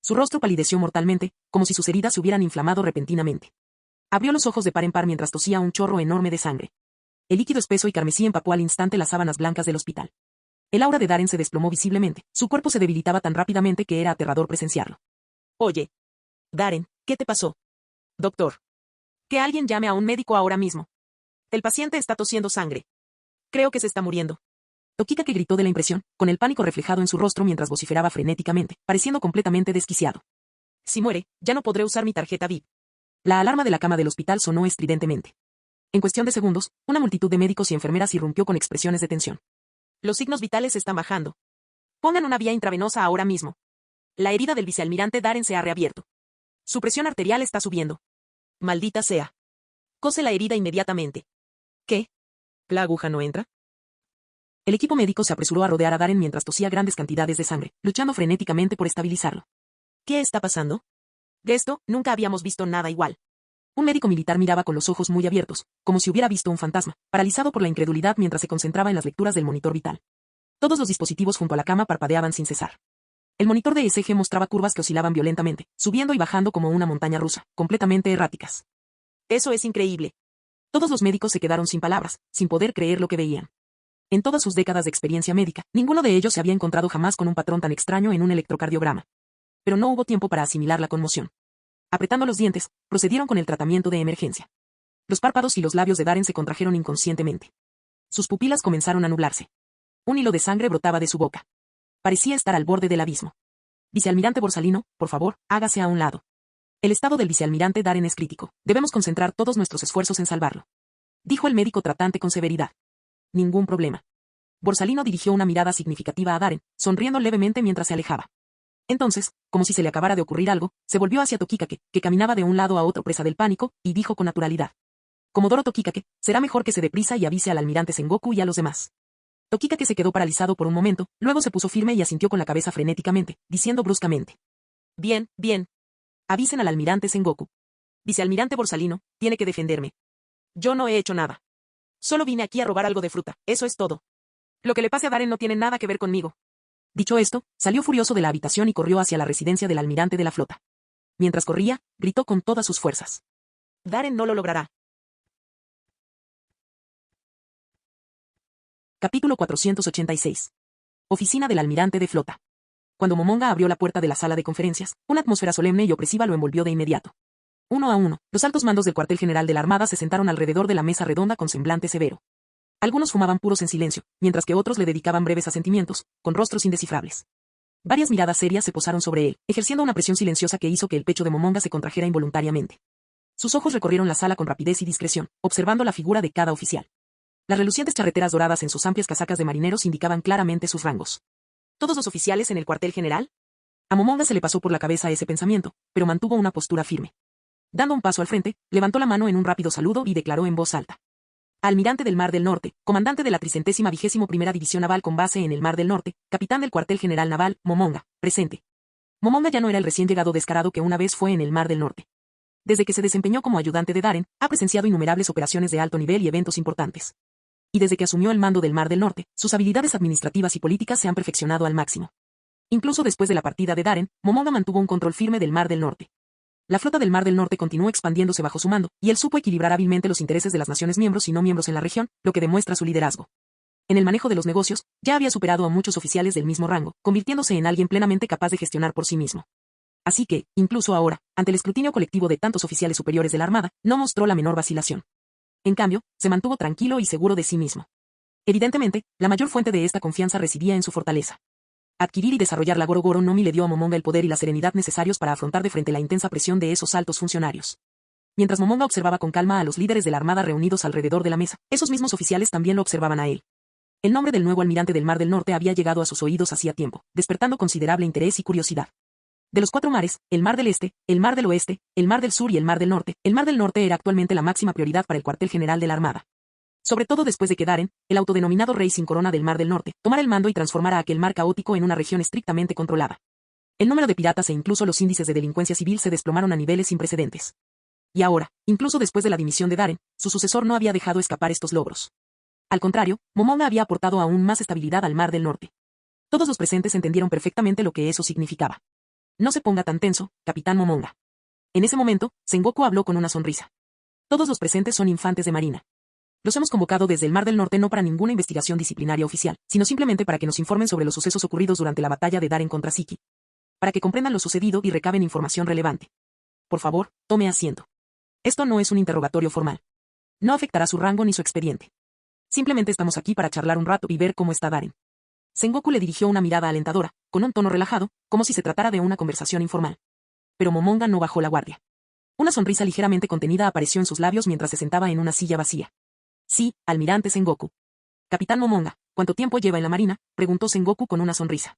Su rostro palideció mortalmente, como si sus heridas se hubieran inflamado repentinamente. Abrió los ojos de par en par mientras tosía un chorro enorme de sangre. El líquido espeso y carmesí empapó al instante las sábanas blancas del hospital. El aura de Darren se desplomó visiblemente, su cuerpo se debilitaba tan rápidamente que era aterrador presenciarlo. Oye. Darren, ¿qué te pasó? Doctor. Que alguien llame a un médico ahora mismo. El paciente está tosiendo sangre. Creo que se está muriendo. Tokikake gritó de la impresión, con el pánico reflejado en su rostro mientras vociferaba frenéticamente, pareciendo completamente desquiciado. Si muere, ya no podré usar mi tarjeta VIP. La alarma de la cama del hospital sonó estridentemente. En cuestión de segundos, una multitud de médicos y enfermeras irrumpió con expresiones de tensión. Los signos vitales están bajando. Pongan una vía intravenosa ahora mismo. La herida del vicealmirante Darren se ha reabierto. Su presión arterial está subiendo. Maldita sea. Cose la herida inmediatamente. ¿Qué? ¿La aguja no entra? El equipo médico se apresuró a rodear a Darren mientras tosía grandes cantidades de sangre, luchando frenéticamente por estabilizarlo. ¿Qué está pasando? Gesto, nunca habíamos visto nada igual. Un médico militar miraba con los ojos muy abiertos, como si hubiera visto un fantasma, paralizado por la incredulidad mientras se concentraba en las lecturas del monitor vital. Todos los dispositivos junto a la cama parpadeaban sin cesar. El monitor de ECG mostraba curvas que oscilaban violentamente, subiendo y bajando como una montaña rusa, completamente erráticas. Eso es increíble. Todos los médicos se quedaron sin palabras, sin poder creer lo que veían. En todas sus décadas de experiencia médica, ninguno de ellos se había encontrado jamás con un patrón tan extraño en un electrocardiograma. Pero no hubo tiempo para asimilar la conmoción. Apretando los dientes, procedieron con el tratamiento de emergencia. Los párpados y los labios de Darren se contrajeron inconscientemente. Sus pupilas comenzaron a nublarse. Un hilo de sangre brotaba de su boca. Parecía estar al borde del abismo. Vicealmirante Borsalino, por favor, hágase a un lado. El estado del vicealmirante Darren es crítico. Debemos concentrar todos nuestros esfuerzos en salvarlo. Dijo el médico tratante con severidad. Ningún problema. Borsalino dirigió una mirada significativa a Darren, sonriendo levemente mientras se alejaba. Entonces, como si se le acabara de ocurrir algo, se volvió hacia Tokikake, que caminaba de un lado a otro presa del pánico, y dijo con naturalidad. Comodoro Tokikake, será mejor que se dé prisa y avise al almirante Sengoku y a los demás. Tokikake se quedó paralizado por un momento, luego se puso firme y asintió con la cabeza frenéticamente, diciendo bruscamente. Bien, bien. Avisen al almirante Sengoku. Vicealmirante Borsalino, tiene que defenderme. Yo no he hecho nada. Solo vine aquí a robar algo de fruta, eso es todo. Lo que le pase a Darren no tiene nada que ver conmigo. Dicho esto, salió furioso de la habitación y corrió hacia la residencia del almirante de la flota. Mientras corría, gritó con todas sus fuerzas. Darren no lo logrará. Capítulo 486. Oficina del almirante de flota. Cuando Momonga abrió la puerta de la sala de conferencias, una atmósfera solemne y opresiva lo envolvió de inmediato. Uno a uno, los altos mandos del cuartel general de la Armada se sentaron alrededor de la mesa redonda con semblante severo. Algunos fumaban puros en silencio, mientras que otros le dedicaban breves asentimientos, con rostros indescifrables. Varias miradas serias se posaron sobre él, ejerciendo una presión silenciosa que hizo que el pecho de Momonga se contrajera involuntariamente. Sus ojos recorrieron la sala con rapidez y discreción, observando la figura de cada oficial. Las relucientes charreteras doradas en sus amplias casacas de marineros indicaban claramente sus rangos. ¿Todos los oficiales en el cuartel general? A Momonga se le pasó por la cabeza ese pensamiento, pero mantuvo una postura firme. Dando un paso al frente, levantó la mano en un rápido saludo y declaró en voz alta. Almirante del Mar del Norte, comandante de la 321ª División Naval con base en el Mar del Norte, capitán del cuartel general naval, Momonga, presente. Momonga ya no era el recién llegado descarado que una vez fue en el Mar del Norte. Desde que se desempeñó como ayudante de Darren, ha presenciado innumerables operaciones de alto nivel y eventos importantes. Y desde que asumió el mando del Mar del Norte, sus habilidades administrativas y políticas se han perfeccionado al máximo. Incluso después de la partida de Darren, Momonga mantuvo un control firme del Mar del Norte. La flota del Mar del Norte continuó expandiéndose bajo su mando, y él supo equilibrar hábilmente los intereses de las naciones miembros y no miembros en la región, lo que demuestra su liderazgo. En el manejo de los negocios, ya había superado a muchos oficiales del mismo rango, convirtiéndose en alguien plenamente capaz de gestionar por sí mismo. Así que, incluso ahora, ante el escrutinio colectivo de tantos oficiales superiores de la Armada, no mostró la menor vacilación. En cambio, se mantuvo tranquilo y seguro de sí mismo. Evidentemente, la mayor fuente de esta confianza residía en su fortaleza. Adquirir y desarrollar la Goro Goro no Mi le dio a Momonga el poder y la serenidad necesarios para afrontar de frente la intensa presión de esos altos funcionarios. Mientras Momonga observaba con calma a los líderes de la Armada reunidos alrededor de la mesa, esos mismos oficiales también lo observaban a él. El nombre del nuevo almirante del Mar del Norte había llegado a sus oídos hacía tiempo, despertando considerable interés y curiosidad. De los 4 mares, el Mar del Este, el Mar del Oeste, el Mar del Sur y el Mar del Norte era actualmente la máxima prioridad para el cuartel general de la Armada. Sobre todo después de que Darren, el autodenominado rey sin corona del Mar del Norte, tomara el mando y transformara aquel mar caótico en una región estrictamente controlada. El número de piratas e incluso los índices de delincuencia civil se desplomaron a niveles sin precedentes. Y ahora, incluso después de la dimisión de Darren, su sucesor no había dejado escapar estos logros. Al contrario, Momonga había aportado aún más estabilidad al Mar del Norte. Todos los presentes entendieron perfectamente lo que eso significaba. No se ponga tan tenso, capitán Momonga. En ese momento, Sengoku habló con una sonrisa. Todos los presentes son infantes de marina. Los hemos convocado desde el Mar del Norte no para ninguna investigación disciplinaria oficial, sino simplemente para que nos informen sobre los sucesos ocurridos durante la batalla de Darren contra Siki. Para que comprendan lo sucedido y recaben información relevante. Por favor, tome asiento. Esto no es un interrogatorio formal. No afectará su rango ni su expediente. Simplemente estamos aquí para charlar un rato y ver cómo está Darren. Sengoku le dirigió una mirada alentadora, con un tono relajado, como si se tratara de una conversación informal. Pero Momonga no bajó la guardia. Una sonrisa ligeramente contenida apareció en sus labios mientras se sentaba en una silla vacía. Sí, almirante Sengoku. Capitán Momonga, ¿cuánto tiempo lleva en la marina?, preguntó Sengoku con una sonrisa.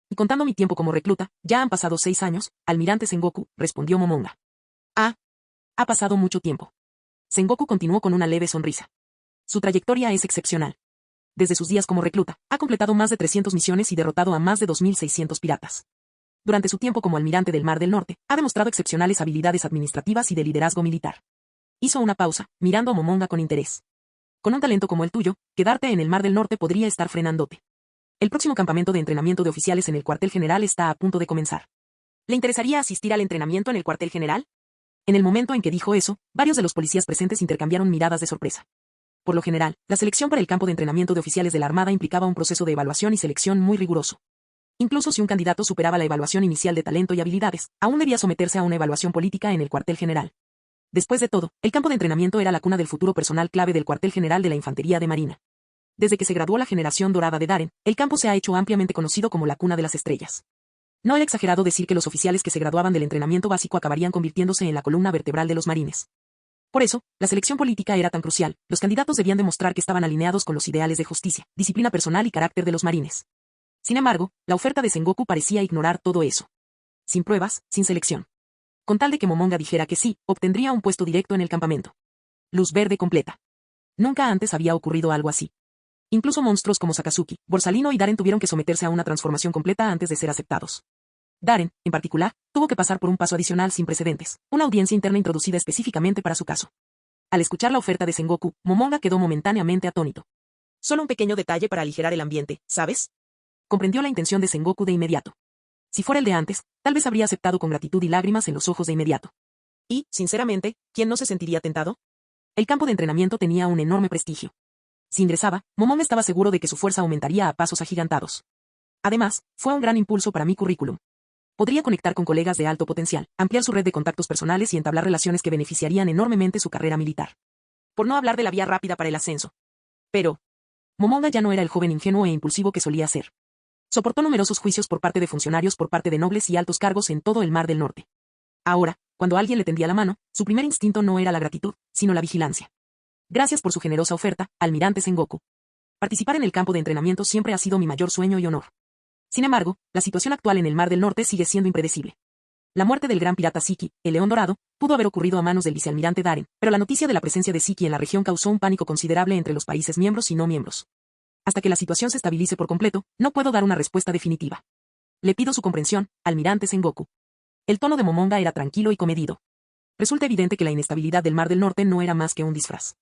Y contando mi tiempo como recluta, ya han pasado 6 años, almirante Sengoku, respondió Momonga. Ha pasado mucho tiempo. Sengoku continuó con una leve sonrisa. Su trayectoria es excepcional. Desde sus días como recluta, ha completado más de 300 misiones y derrotado a más de 2.600 piratas. Durante su tiempo como almirante del Mar del Norte, ha demostrado excepcionales habilidades administrativas y de liderazgo militar. Hizo una pausa, mirando a Momonga con interés. Con un talento como el tuyo, quedarte en el Mar del Norte podría estar frenándote. El próximo campamento de entrenamiento de oficiales en el cuartel general está a punto de comenzar. ¿Le interesaría asistir al entrenamiento en el cuartel general? En el momento en que dijo eso, varios de los policías presentes intercambiaron miradas de sorpresa. Por lo general, la selección para el campo de entrenamiento de oficiales de la Armada implicaba un proceso de evaluación y selección muy riguroso. Incluso si un candidato superaba la evaluación inicial de talento y habilidades, aún debía someterse a una evaluación política en el cuartel general. Después de todo, el campo de entrenamiento era la cuna del futuro personal clave del cuartel general de la Infantería de Marina. Desde que se graduó la generación dorada de Darren, el campo se ha hecho ampliamente conocido como la cuna de las estrellas. No era exagerado decir que los oficiales que se graduaban del entrenamiento básico acabarían convirtiéndose en la columna vertebral de los marines. Por eso, la selección política era tan crucial, los candidatos debían demostrar que estaban alineados con los ideales de justicia, disciplina personal y carácter de los marines. Sin embargo, la oferta de Sengoku parecía ignorar todo eso. Sin pruebas, sin selección. Con tal de que Momonga dijera que sí, obtendría un puesto directo en el campamento. Luz verde completa. Nunca antes había ocurrido algo así. Incluso monstruos como Sakazuki, Borsalino y Darren tuvieron que someterse a una transformación completa antes de ser aceptados. Darren, en particular, tuvo que pasar por un paso adicional sin precedentes, una audiencia interna introducida específicamente para su caso. Al escuchar la oferta de Sengoku, Momonga quedó momentáneamente atónito. Solo un pequeño detalle para aligerar el ambiente, ¿sabes? Comprendió la intención de Sengoku de inmediato. Si fuera el de antes, tal vez habría aceptado con gratitud y lágrimas en los ojos de inmediato. Y, sinceramente, ¿quién no se sentiría tentado? El campo de entrenamiento tenía un enorme prestigio. Si ingresaba, Momonga estaba seguro de que su fuerza aumentaría a pasos agigantados. Además, fue un gran impulso para mi currículum. Podría conectar con colegas de alto potencial, ampliar su red de contactos personales y entablar relaciones que beneficiarían enormemente su carrera militar. Por no hablar de la vía rápida para el ascenso. Pero Momonga ya no era el joven ingenuo e impulsivo que solía ser. Soportó numerosos juicios por parte de funcionarios, por parte de nobles y altos cargos en todo el Mar del Norte. Ahora, cuando alguien le tendía la mano, su primer instinto no era la gratitud, sino la vigilancia. Gracias por su generosa oferta, almirante Sengoku. Participar en el campo de entrenamiento siempre ha sido mi mayor sueño y honor. Sin embargo, la situación actual en el Mar del Norte sigue siendo impredecible. La muerte del gran pirata Siki, el León Dorado, pudo haber ocurrido a manos del vicealmirante Darren, pero la noticia de la presencia de Siki en la región causó un pánico considerable entre los países miembros y no miembros. Hasta que la situación se estabilice por completo, no puedo dar una respuesta definitiva. Le pido su comprensión, almirante Sengoku. El tono de Momonga era tranquilo y comedido. Resulta evidente que la inestabilidad del Mar del Norte no era más que un disfraz.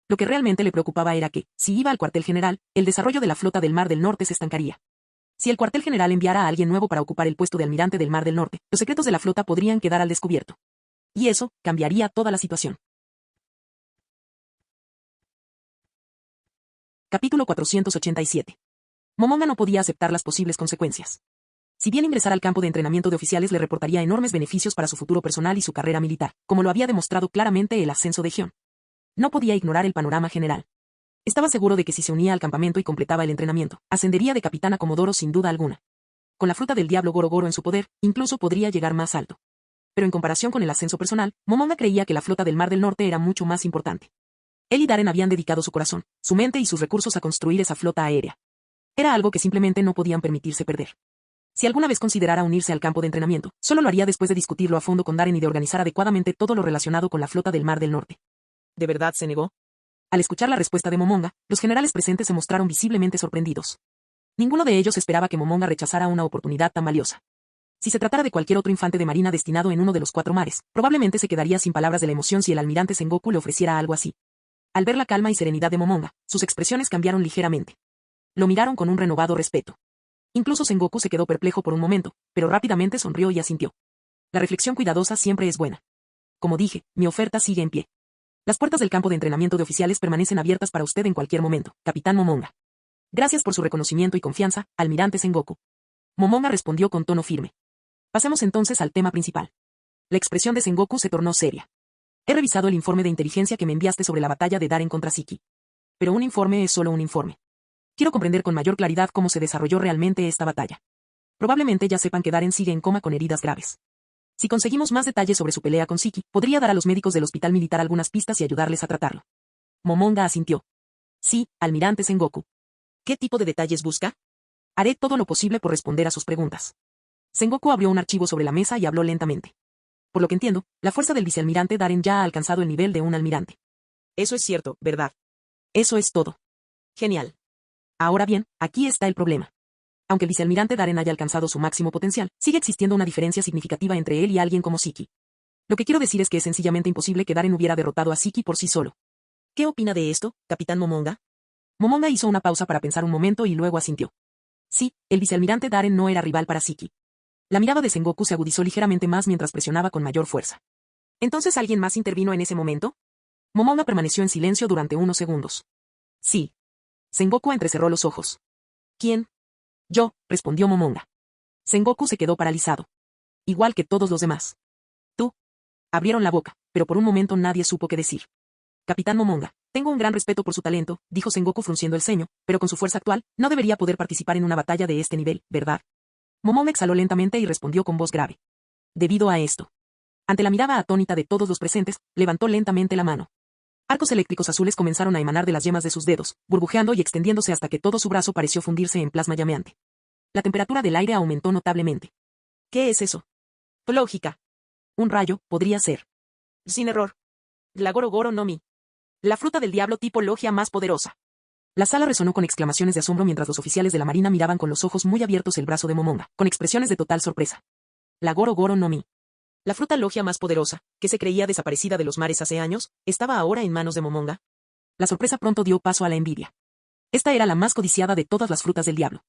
Lo que realmente le preocupaba era que, si iba al cuartel general, el desarrollo de la flota del Mar del Norte se estancaría. Si el cuartel general enviara a alguien nuevo para ocupar el puesto de almirante del Mar del Norte, los secretos de la flota podrían quedar al descubierto. Y eso cambiaría toda la situación. Capítulo 487. Momonga no podía aceptar las posibles consecuencias. Si bien ingresar al campo de entrenamiento de oficiales le reportaría enormes beneficios para su futuro personal y su carrera militar, como lo había demostrado claramente el ascenso de Gion, no podía ignorar el panorama general. Estaba seguro de que si se unía al campamento y completaba el entrenamiento, ascendería de capitán a comodoro sin duda alguna. Con la fruta del diablo Goro Goro en su poder, incluso podría llegar más alto. Pero en comparación con el ascenso personal, Momonga creía que la flota del Mar del Norte era mucho más importante. Él y Darren habían dedicado su corazón, su mente y sus recursos a construir esa flota aérea. Era algo que simplemente no podían permitirse perder. Si alguna vez considerara unirse al campo de entrenamiento, solo lo haría después de discutirlo a fondo con Darren y de organizar adecuadamente todo lo relacionado con la flota del Mar del Norte. ¿De verdad se negó? Al escuchar la respuesta de Momonga, los generales presentes se mostraron visiblemente sorprendidos. Ninguno de ellos esperaba que Momonga rechazara una oportunidad tan valiosa. Si se tratara de cualquier otro infante de marina destinado en uno de los 4 mares, probablemente se quedaría sin palabras de la emoción si el almirante Sengoku le ofreciera algo así. Al ver la calma y serenidad de Momonga, sus expresiones cambiaron ligeramente. Lo miraron con un renovado respeto. Incluso Sengoku se quedó perplejo por un momento, pero rápidamente sonrió y asintió. La reflexión cuidadosa siempre es buena. Como dije, mi oferta sigue en pie. Las puertas del campo de entrenamiento de oficiales permanecen abiertas para usted en cualquier momento, capitán Momonga. Gracias por su reconocimiento y confianza, almirante Sengoku. Momonga respondió con tono firme. Pasemos entonces al tema principal. La expresión de Sengoku se tornó seria. He revisado el informe de inteligencia que me enviaste sobre la batalla de Darren contra Siki. Pero un informe es solo un informe. Quiero comprender con mayor claridad cómo se desarrolló realmente esta batalla. Probablemente ya sepan que Darren sigue en coma con heridas graves. Si conseguimos más detalles sobre su pelea con Siki, podría dar a los médicos del hospital militar algunas pistas y ayudarles a tratarlo. Momonga asintió. Sí, almirante Sengoku. ¿Qué tipo de detalles busca? Haré todo lo posible por responder a sus preguntas. Sengoku abrió un archivo sobre la mesa y habló lentamente. Por lo que entiendo, la fuerza del vicealmirante Darren ya ha alcanzado el nivel de un almirante. Eso es cierto, ¿verdad? Eso es todo. Genial. Ahora bien, aquí está el problema. Aunque el vicealmirante Darren haya alcanzado su máximo potencial, sigue existiendo una diferencia significativa entre él y alguien como Siki. Lo que quiero decir es que es sencillamente imposible que Darren hubiera derrotado a Siki por sí solo. ¿Qué opina de esto, Capitán Momonga? Momonga hizo una pausa para pensar un momento y luego asintió. Sí, el vicealmirante Darren no era rival para Siki. La mirada de Sengoku se agudizó ligeramente más mientras presionaba con mayor fuerza. ¿Entonces alguien más intervino en ese momento? Momonga permaneció en silencio durante unos segundos. Sí. Sengoku entrecerró los ojos. ¿Quién? Yo, respondió Momonga. Sengoku se quedó paralizado. Igual que todos los demás. Tú. Abrieron la boca, pero por un momento nadie supo qué decir. Capitán Momonga, tengo un gran respeto por su talento, dijo Sengoku frunciendo el ceño, pero con su fuerza actual, no debería poder participar en una batalla de este nivel, ¿verdad? Momonga exhaló lentamente y respondió con voz grave. Debido a esto. Ante la mirada atónita de todos los presentes, levantó lentamente la mano. Arcos eléctricos azules comenzaron a emanar de las yemas de sus dedos, burbujeando y extendiéndose hasta que todo su brazo pareció fundirse en plasma llameante. La temperatura del aire aumentó notablemente. ¿Qué es eso? Lógica. Un rayo, podría ser. Sin error. La Goro Goro no Mi. La fruta del diablo tipo logia más poderosa. La sala resonó con exclamaciones de asombro mientras los oficiales de la marina miraban con los ojos muy abiertos el brazo de Momonga, con expresiones de total sorpresa. La Goro Goro no Mi. La fruta logia más poderosa, que se creía desaparecida de los mares hace años, estaba ahora en manos de Momonga. La sorpresa pronto dio paso a la envidia. Esta era la más codiciada de todas las frutas del diablo.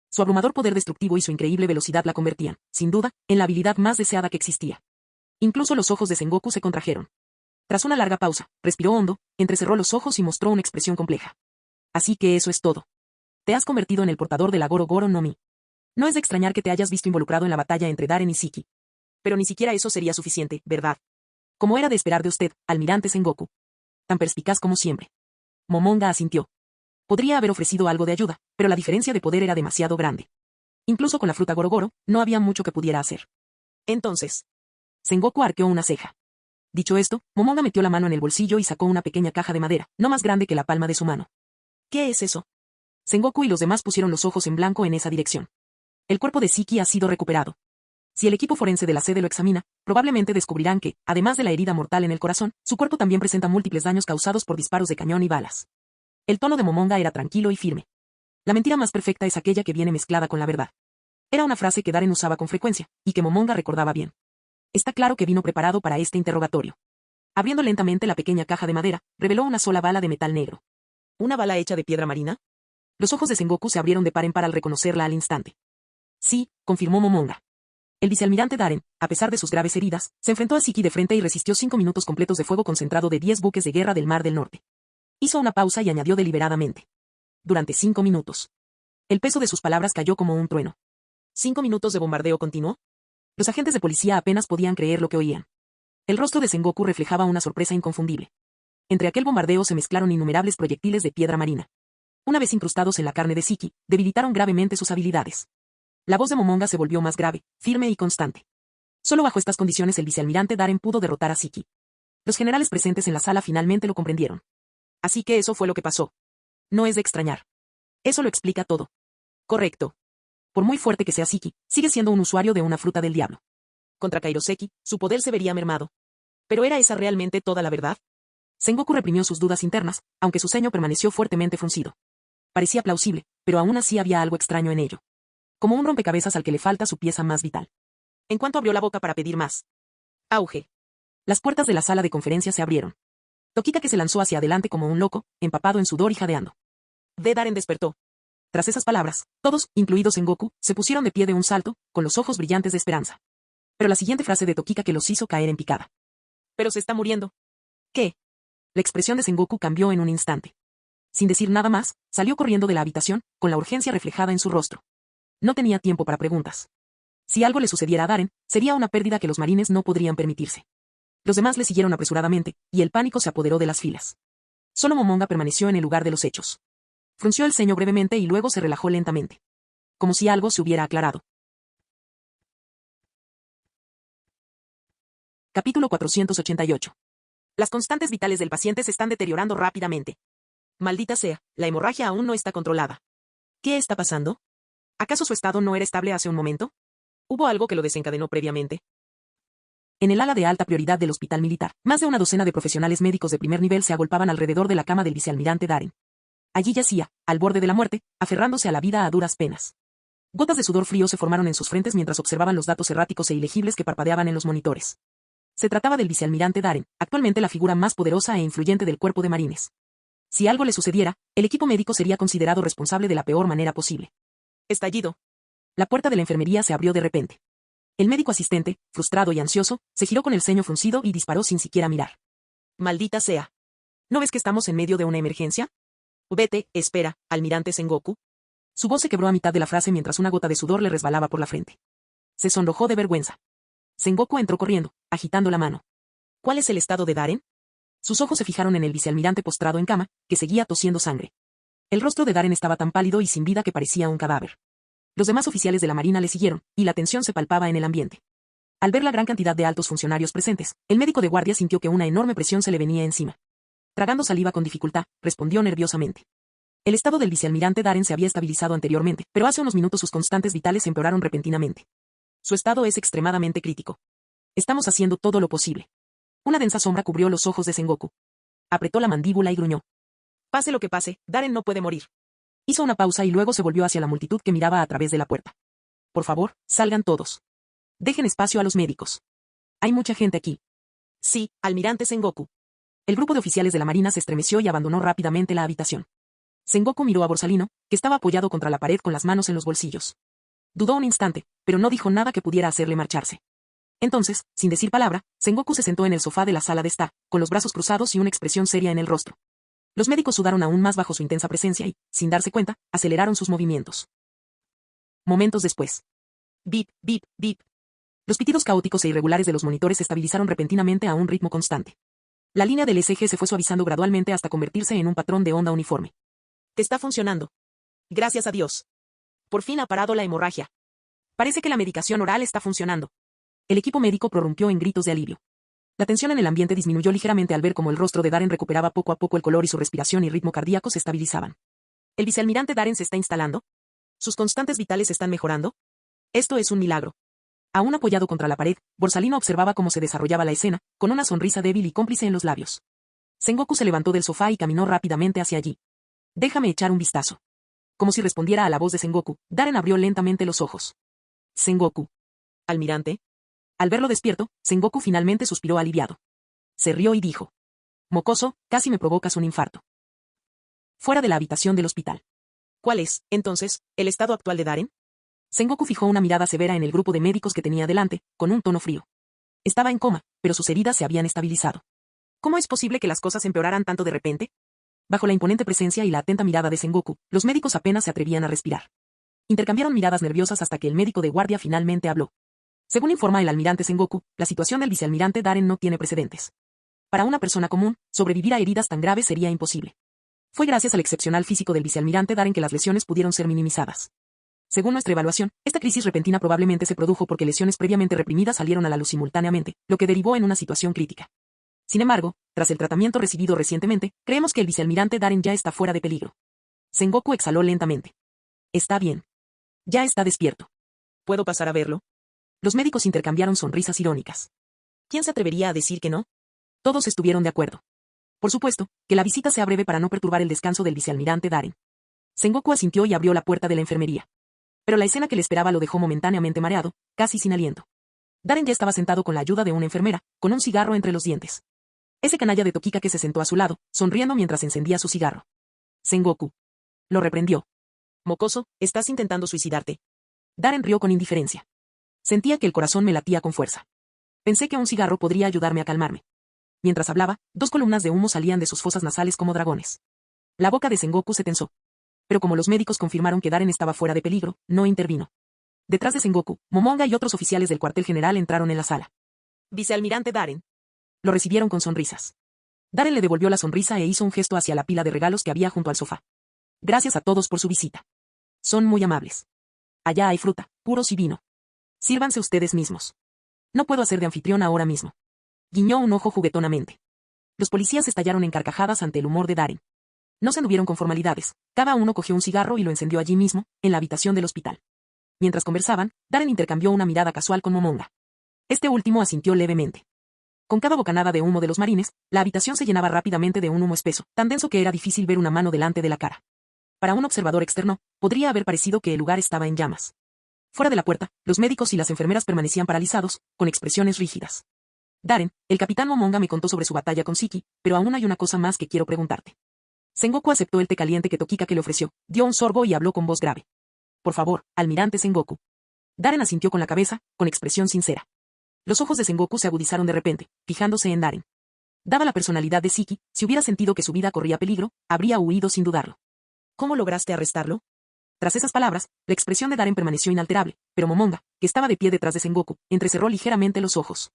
Su abrumador poder destructivo y su increíble velocidad la convertían, sin duda, en la habilidad más deseada que existía. Incluso los ojos de Sengoku se contrajeron. Tras una larga pausa, respiró hondo, entrecerró los ojos y mostró una expresión compleja. Así que eso es todo. Te has convertido en el portador de la Goro Goro no Mi. No es de extrañar que te hayas visto involucrado en la batalla entre Darren y Siki. Pero ni siquiera eso sería suficiente, ¿verdad? Como era de esperar de usted, almirante Sengoku. Tan perspicaz como siempre. Momonga asintió. Podría haber ofrecido algo de ayuda, pero la diferencia de poder era demasiado grande. Incluso con la fruta Goro Goro, no había mucho que pudiera hacer. Entonces. Sengoku arqueó una ceja. Dicho esto, Momonga metió la mano en el bolsillo y sacó una pequeña caja de madera, no más grande que la palma de su mano. ¿Qué es eso? Sengoku y los demás pusieron los ojos en blanco en esa dirección. El cuerpo de Siki ha sido recuperado. Si el equipo forense de la sede lo examina, probablemente descubrirán que, además de la herida mortal en el corazón, su cuerpo también presenta múltiples daños causados por disparos de cañón y balas. El tono de Momonga era tranquilo y firme. La mentira más perfecta es aquella que viene mezclada con la verdad. Era una frase que Darren usaba con frecuencia, y que Momonga recordaba bien. Está claro que vino preparado para este interrogatorio. Abriendo lentamente la pequeña caja de madera, reveló una sola bala de metal negro. ¿Una bala hecha de piedra marina? Los ojos de Sengoku se abrieron de par en par al reconocerla al instante. Sí, confirmó Momonga. El vicealmirante Darren, a pesar de sus graves heridas, se enfrentó a Siki de frente y resistió 5 minutos completos de fuego concentrado de 10 buques de guerra del Mar del Norte. Hizo una pausa y añadió deliberadamente. Durante 5 minutos. El peso de sus palabras cayó como un trueno. ¿5 minutos de bombardeo continuo? Los agentes de policía apenas podían creer lo que oían. El rostro de Sengoku reflejaba una sorpresa inconfundible. Entre aquel bombardeo se mezclaron innumerables proyectiles de piedra marina. Una vez incrustados en la carne de Siki, debilitaron gravemente sus habilidades. La voz de Momonga se volvió más grave, firme y constante. Solo bajo estas condiciones el vicealmirante Darren pudo derrotar a Siki. Los generales presentes en la sala finalmente lo comprendieron. Así que eso fue lo que pasó. No es de extrañar. Eso lo explica todo. Correcto. Por muy fuerte que sea Siki, sigue siendo un usuario de una fruta del diablo. Contra Kairoseki, su poder se vería mermado. ¿Pero era esa realmente toda la verdad? Sengoku reprimió sus dudas internas, aunque su ceño permaneció fuertemente fruncido. Parecía plausible, pero aún así había algo extraño en ello. Como un rompecabezas al que le falta su pieza más vital. En cuanto abrió la boca para pedir más. Auge. Las puertas de la sala de conferencias se abrieron. Tokika, que se lanzó hacia adelante como un loco, empapado en sudor y jadeando. Darren despertó. Tras esas palabras, todos, incluidos Sengoku, se pusieron de pie de un salto, con los ojos brillantes de esperanza. Pero la siguiente frase de Tokika que los hizo caer en picada. Pero se está muriendo. ¿Qué? La expresión de Sengoku cambió en un instante. Sin decir nada más, salió corriendo de la habitación, con la urgencia reflejada en su rostro. No tenía tiempo para preguntas. Si algo le sucediera a Darren, sería una pérdida que los marines no podrían permitirse. Los demás le siguieron apresuradamente, y el pánico se apoderó de las filas. Solo Momonga permaneció en el lugar de los hechos. Frunció el ceño brevemente y luego se relajó lentamente. Como si algo se hubiera aclarado. Capítulo 488. Las constantes vitales del paciente se están deteriorando rápidamente. Maldita sea, la hemorragia aún no está controlada. ¿Qué está pasando? ¿Acaso su estado no era estable hace un momento? ¿Hubo algo que lo desencadenó previamente? En el ala de alta prioridad del hospital militar, más de una docena de profesionales médicos de primer nivel se agolpaban alrededor de la cama del vicealmirante Darren. Allí yacía, al borde de la muerte, aferrándose a la vida a duras penas. Gotas de sudor frío se formaron en sus frentes mientras observaban los datos erráticos e ilegibles que parpadeaban en los monitores. Se trataba del vicealmirante Darren, actualmente la figura más poderosa e influyente del cuerpo de marines. Si algo le sucediera, el equipo médico sería considerado responsable de la peor manera posible. Estallido. La puerta de la enfermería se abrió de repente. El médico asistente, frustrado y ansioso, se giró con el ceño fruncido y disparó sin siquiera mirar. Maldita sea. ¿No ves que estamos en medio de una emergencia? Vete, espera, almirante Sengoku. Su voz se quebró a mitad de la frase mientras una gota de sudor le resbalaba por la frente. Se sonrojó de vergüenza. Sengoku entró corriendo, agitando la mano. ¿Cuál es el estado de Darren? Sus ojos se fijaron en el vicealmirante postrado en cama, que seguía tosiendo sangre. El rostro de Darren estaba tan pálido y sin vida que parecía un cadáver. Los demás oficiales de la Marina le siguieron, y la tensión se palpaba en el ambiente. Al ver la gran cantidad de altos funcionarios presentes, el médico de guardia sintió que una enorme presión se le venía encima. Tragando saliva con dificultad, respondió nerviosamente. El estado del vicealmirante Darren se había estabilizado anteriormente, pero hace unos minutos sus constantes vitales empeoraron repentinamente. Su estado es extremadamente crítico. Estamos haciendo todo lo posible. Una densa sombra cubrió los ojos de Sengoku. Apretó la mandíbula y gruñó. Pase lo que pase, Darren no puede morir. Hizo una pausa y luego se volvió hacia la multitud que miraba a través de la puerta. Por favor, salgan todos. Dejen espacio a los médicos. Hay mucha gente aquí. Sí, almirante Sengoku. El grupo de oficiales de la Marina se estremeció y abandonó rápidamente la habitación. Sengoku miró a Borsalino, que estaba apoyado contra la pared con las manos en los bolsillos. Dudó un instante, pero no dijo nada que pudiera hacerle marcharse. Entonces, sin decir palabra, Sengoku se sentó en el sofá de la sala de estar, con los brazos cruzados y una expresión seria en el rostro. Los médicos sudaron aún más bajo su intensa presencia y, sin darse cuenta, aceleraron sus movimientos. Momentos después. Bip, bip, bip. Los pitidos caóticos e irregulares de los monitores se estabilizaron repentinamente a un ritmo constante. La línea del ECG se fue suavizando gradualmente hasta convertirse en un patrón de onda uniforme. Está funcionando. Gracias a Dios. Por fin ha parado la hemorragia. Parece que la medicación oral está funcionando. El equipo médico prorrumpió en gritos de alivio. La tensión en el ambiente disminuyó ligeramente al ver cómo el rostro de Darren recuperaba poco a poco el color y su respiración y ritmo cardíaco se estabilizaban. ¿El vicealmirante Darren se está instalando? ¿Sus constantes vitales están mejorando? Esto es un milagro. Aún apoyado contra la pared, Borsalino observaba cómo se desarrollaba la escena, con una sonrisa débil y cómplice en los labios. Sengoku se levantó del sofá y caminó rápidamente hacia allí. Déjame echar un vistazo. Como si respondiera a la voz de Sengoku, Darren abrió lentamente los ojos. Sengoku. Almirante. Al verlo despierto, Sengoku finalmente suspiró aliviado. Se rió y dijo. Mocoso, casi me provocas un infarto. Fuera de la habitación del hospital. ¿Cuál es, entonces, el estado actual de Darren? Sengoku fijó una mirada severa en el grupo de médicos que tenía delante, con un tono frío. Estaba en coma, pero sus heridas se habían estabilizado. ¿Cómo es posible que las cosas empeoraran tanto de repente? Bajo la imponente presencia y la atenta mirada de Sengoku, los médicos apenas se atrevían a respirar. Intercambiaron miradas nerviosas hasta que el médico de guardia finalmente habló. Según informa el almirante Sengoku, la situación del vicealmirante Darren no tiene precedentes. Para una persona común, sobrevivir a heridas tan graves sería imposible. Fue gracias al excepcional físico del vicealmirante Darren que las lesiones pudieron ser minimizadas. Según nuestra evaluación, esta crisis repentina probablemente se produjo porque lesiones previamente reprimidas salieron a la luz simultáneamente, lo que derivó en una situación crítica. Sin embargo, tras el tratamiento recibido recientemente, creemos que el vicealmirante Darren ya está fuera de peligro. Sengoku exhaló lentamente. Está bien. Ya está despierto. ¿Puedo pasar a verlo? Los médicos intercambiaron sonrisas irónicas. ¿Quién se atrevería a decir que no? Todos estuvieron de acuerdo. Por supuesto, que la visita sea breve para no perturbar el descanso del vicealmirante Darren. Sengoku asintió y abrió la puerta de la enfermería. Pero la escena que le esperaba lo dejó momentáneamente mareado, casi sin aliento. Darren ya estaba sentado con la ayuda de una enfermera, con un cigarro entre los dientes. Ese canalla de Tokika que se sentó a su lado, sonriendo mientras encendía su cigarro. Sengoku. Lo reprendió. Mocoso, estás intentando suicidarte. Darren rió con indiferencia. Sentía que el corazón me latía con fuerza. Pensé que un cigarro podría ayudarme a calmarme. Mientras hablaba, 2 columnas de humo salían de sus fosas nasales como dragones. La boca de Sengoku se tensó. Pero como los médicos confirmaron que Darren estaba fuera de peligro, no intervino. Detrás de Sengoku, Momonga y otros oficiales del cuartel general entraron en la sala. Vicealmirante Darren. Lo recibieron con sonrisas. Darren le devolvió la sonrisa e hizo un gesto hacia la pila de regalos que había junto al sofá. Gracias a todos por su visita. Son muy amables. Allá hay fruta, puros y vino. Sírvanse ustedes mismos. No puedo hacer de anfitrión ahora mismo. Guiñó un ojo juguetonamente. Los policías estallaron en carcajadas ante el humor de Darren. No se anduvieron con formalidades, cada uno cogió un cigarro y lo encendió allí mismo, en la habitación del hospital. Mientras conversaban, Darren intercambió una mirada casual con Momonga. Este último asintió levemente. Con cada bocanada de humo de los marines, la habitación se llenaba rápidamente de un humo espeso, tan denso que era difícil ver una mano delante de la cara. Para un observador externo, podría haber parecido que el lugar estaba en llamas. Fuera de la puerta, los médicos y las enfermeras permanecían paralizados, con expresiones rígidas. Darren, el capitán Momonga me contó sobre su batalla con Siki, pero aún hay una cosa más que quiero preguntarte. Sengoku aceptó el té caliente que Tokika le ofreció, dio un sorbo y habló con voz grave. Por favor, almirante Sengoku. Darren asintió con la cabeza, con expresión sincera. Los ojos de Sengoku se agudizaron de repente, fijándose en Darren. Dada la personalidad de Siki, si hubiera sentido que su vida corría peligro, habría huido sin dudarlo. ¿Cómo lograste arrestarlo? Tras esas palabras, la expresión de Darren permaneció inalterable, pero Momonga, que estaba de pie detrás de Sengoku, entrecerró ligeramente los ojos.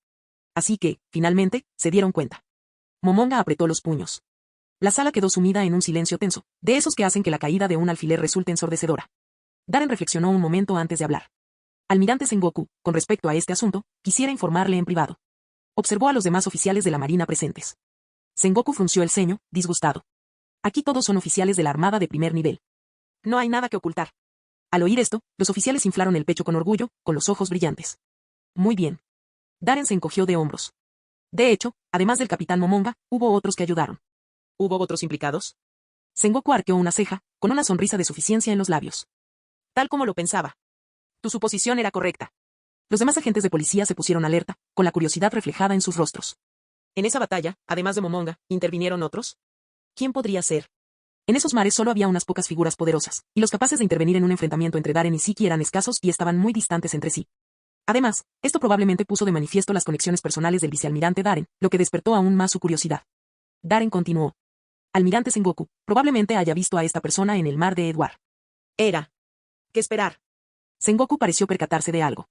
Así que, finalmente, se dieron cuenta. Momonga apretó los puños. La sala quedó sumida en un silencio tenso, de esos que hacen que la caída de un alfiler resulte ensordecedora. Darren reflexionó un momento antes de hablar. Almirante Sengoku, con respecto a este asunto, quisiera informarle en privado. Observó a los demás oficiales de la Marina presentes. Sengoku frunció el ceño, disgustado. Aquí todos son oficiales de la Armada de primer nivel. No hay nada que ocultar. Al oír esto, los oficiales inflaron el pecho con orgullo, con los ojos brillantes. Muy bien. Darren se encogió de hombros. De hecho, además del capitán Momonga, hubo otros que ayudaron. ¿Hubo otros implicados? Sengoku arqueó una ceja, con una sonrisa de suficiencia en los labios. Tal como lo pensaba. Tu suposición era correcta. Los demás agentes de policía se pusieron alerta, con la curiosidad reflejada en sus rostros. En esa batalla, además de Momonga, ¿intervinieron otros? ¿Quién podría ser? En esos mares solo había unas pocas figuras poderosas, y los capaces de intervenir en un enfrentamiento entre Darren y Siki eran escasos y estaban muy distantes entre sí. Además, esto probablemente puso de manifiesto las conexiones personales del vicealmirante Darren, lo que despertó aún más su curiosidad. Darren continuó. Almirante Sengoku, probablemente haya visto a esta persona en el mar de Edward. Era. ¿Qué esperar? Sengoku pareció percatarse de algo.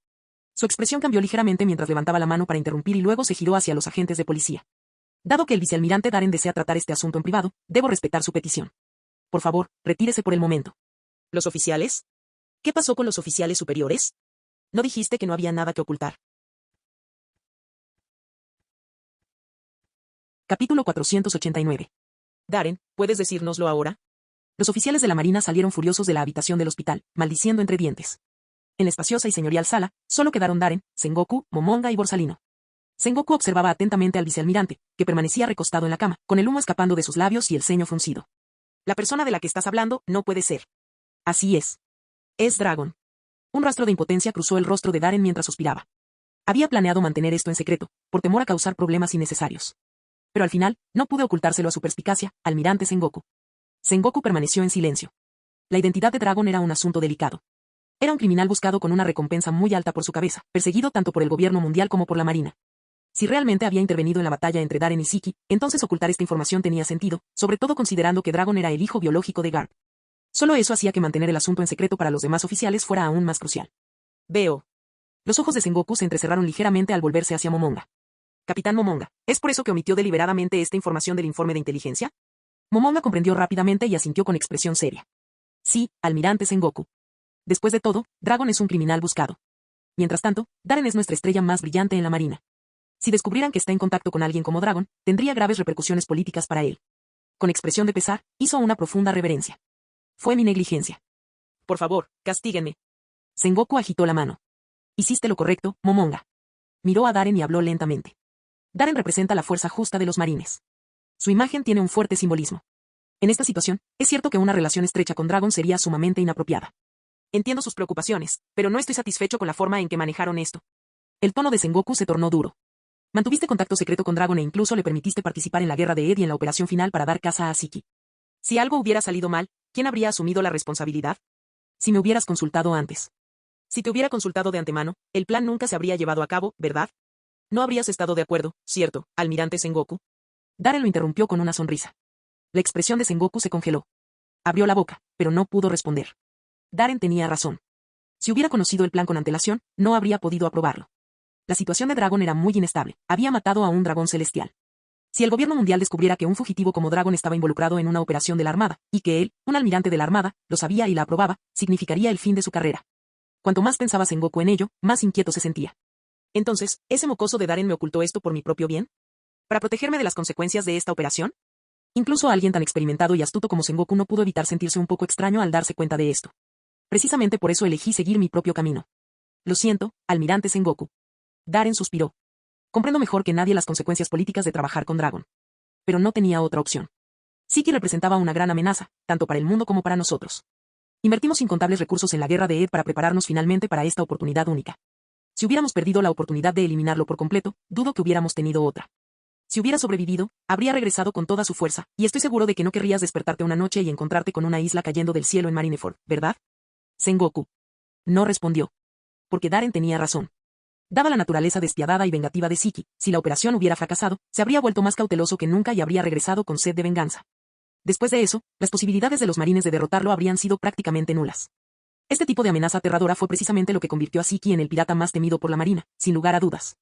Su expresión cambió ligeramente mientras levantaba la mano para interrumpir y luego se giró hacia los agentes de policía. Dado que el vicealmirante Darren desea tratar este asunto en privado, debo respetar su petición. Por favor, retírese por el momento. ¿Los oficiales? ¿Qué pasó con los oficiales superiores? ¿No dijiste que no había nada que ocultar? Capítulo 489. Darren, ¿puedes decírnoslo ahora? Los oficiales de la Marina salieron furiosos de la habitación del hospital, maldiciendo entre dientes. En la espaciosa y señorial sala, solo quedaron Darren, Sengoku, Momonga y Borsalino. Sengoku observaba atentamente al vicealmirante, que permanecía recostado en la cama, con el humo escapando de sus labios y el ceño fruncido. La persona de la que estás hablando no puede ser. Así es. Es Dragon. Un rastro de impotencia cruzó el rostro de Darren mientras suspiraba. Había planeado mantener esto en secreto, por temor a causar problemas innecesarios. Pero al final, no pude ocultárselo a su perspicacia, almirante Sengoku. Sengoku permaneció en silencio. La identidad de Dragon era un asunto delicado. Era un criminal buscado con una recompensa muy alta por su cabeza, perseguido tanto por el gobierno mundial como por la Marina. Si realmente había intervenido en la batalla entre Darren y Siki, entonces ocultar esta información tenía sentido, sobre todo considerando que Dragon era el hijo biológico de Garp. Solo eso hacía que mantener el asunto en secreto para los demás oficiales fuera aún más crucial. Veo. Los ojos de Sengoku se entrecerraron ligeramente al volverse hacia Momonga. Capitán Momonga, ¿es por eso que omitió deliberadamente esta información del informe de inteligencia? Momonga comprendió rápidamente y asintió con expresión seria. Sí, almirante Sengoku. Después de todo, Dragon es un criminal buscado. Mientras tanto, Darren es nuestra estrella más brillante en la Marina. Si descubrieran que está en contacto con alguien como Dragon, tendría graves repercusiones políticas para él. Con expresión de pesar, hizo una profunda reverencia. Fue mi negligencia. Por favor, castíguenme. Sengoku agitó la mano. Hiciste lo correcto, Momonga. Miró a Darren y habló lentamente. Darren representa la fuerza justa de los marines. Su imagen tiene un fuerte simbolismo. En esta situación, es cierto que una relación estrecha con Dragon sería sumamente inapropiada. Entiendo sus preocupaciones, pero no estoy satisfecho con la forma en que manejaron esto. El tono de Sengoku se tornó duro. Mantuviste contacto secreto con Dragon e incluso le permitiste participar en la guerra de Ed y en la operación final para dar caza a Siki. Si algo hubiera salido mal, ¿quién habría asumido la responsabilidad? Si me hubieras consultado antes. Si te hubiera consultado de antemano, el plan nunca se habría llevado a cabo, ¿verdad? No habrías estado de acuerdo, ¿cierto, almirante Sengoku? Darren lo interrumpió con una sonrisa. La expresión de Sengoku se congeló. Abrió la boca, pero no pudo responder. Darren tenía razón. Si hubiera conocido el plan con antelación, no habría podido aprobarlo. La situación de Dragon era muy inestable. Había matado a un dragón celestial. Si el gobierno mundial descubriera que un fugitivo como Dragon estaba involucrado en una operación de la Armada, y que él, un almirante de la Armada, lo sabía y la aprobaba, significaría el fin de su carrera. Cuanto más pensaba Sengoku en ello, más inquieto se sentía. Entonces, ¿ese mocoso de Darren me ocultó esto por mi propio bien? ¿Para protegerme de las consecuencias de esta operación? Incluso alguien tan experimentado y astuto como Sengoku no pudo evitar sentirse un poco extraño al darse cuenta de esto. Precisamente por eso elegí seguir mi propio camino. Lo siento, almirante Sengoku. Darren suspiró. Comprendo mejor que nadie las consecuencias políticas de trabajar con Dragon. Pero no tenía otra opción. Siki representaba una gran amenaza, tanto para el mundo como para nosotros. Invertimos incontables recursos en la guerra de Ed para prepararnos finalmente para esta oportunidad única. Si hubiéramos perdido la oportunidad de eliminarlo por completo, dudo que hubiéramos tenido otra. Si hubiera sobrevivido, habría regresado con toda su fuerza, y estoy seguro de que no querrías despertarte una noche y encontrarte con una isla cayendo del cielo en Marineford, ¿verdad? Sengoku. No respondió. Porque Darren tenía razón. Dada la naturaleza despiadada y vengativa de Shiki, si la operación hubiera fracasado, se habría vuelto más cauteloso que nunca y habría regresado con sed de venganza. Después de eso, las posibilidades de los marines de derrotarlo habrían sido prácticamente nulas. Este tipo de amenaza aterradora fue precisamente lo que convirtió a Shiki en el pirata más temido por la marina, sin lugar a dudas.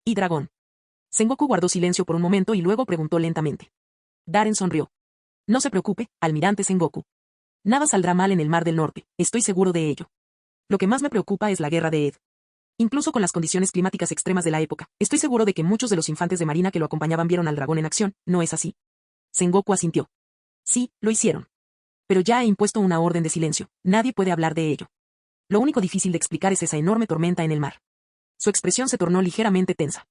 ¿Y Dragón? Sengoku guardó silencio por un momento y luego preguntó lentamente. Darren sonrió. No se preocupe, almirante Sengoku. Nada saldrá mal en el Mar del Norte, estoy seguro de ello. Lo que más me preocupa es la guerra de Ed. Incluso con las condiciones climáticas extremas de la época, estoy seguro de que muchos de los infantes de marina que lo acompañaban vieron al dragón en acción, ¿no es así? Sengoku asintió. Sí, lo hicieron. Pero ya he impuesto una orden de silencio, nadie puede hablar de ello. Lo único difícil de explicar es esa enorme tormenta en el mar. Su expresión se tornó ligeramente tensa.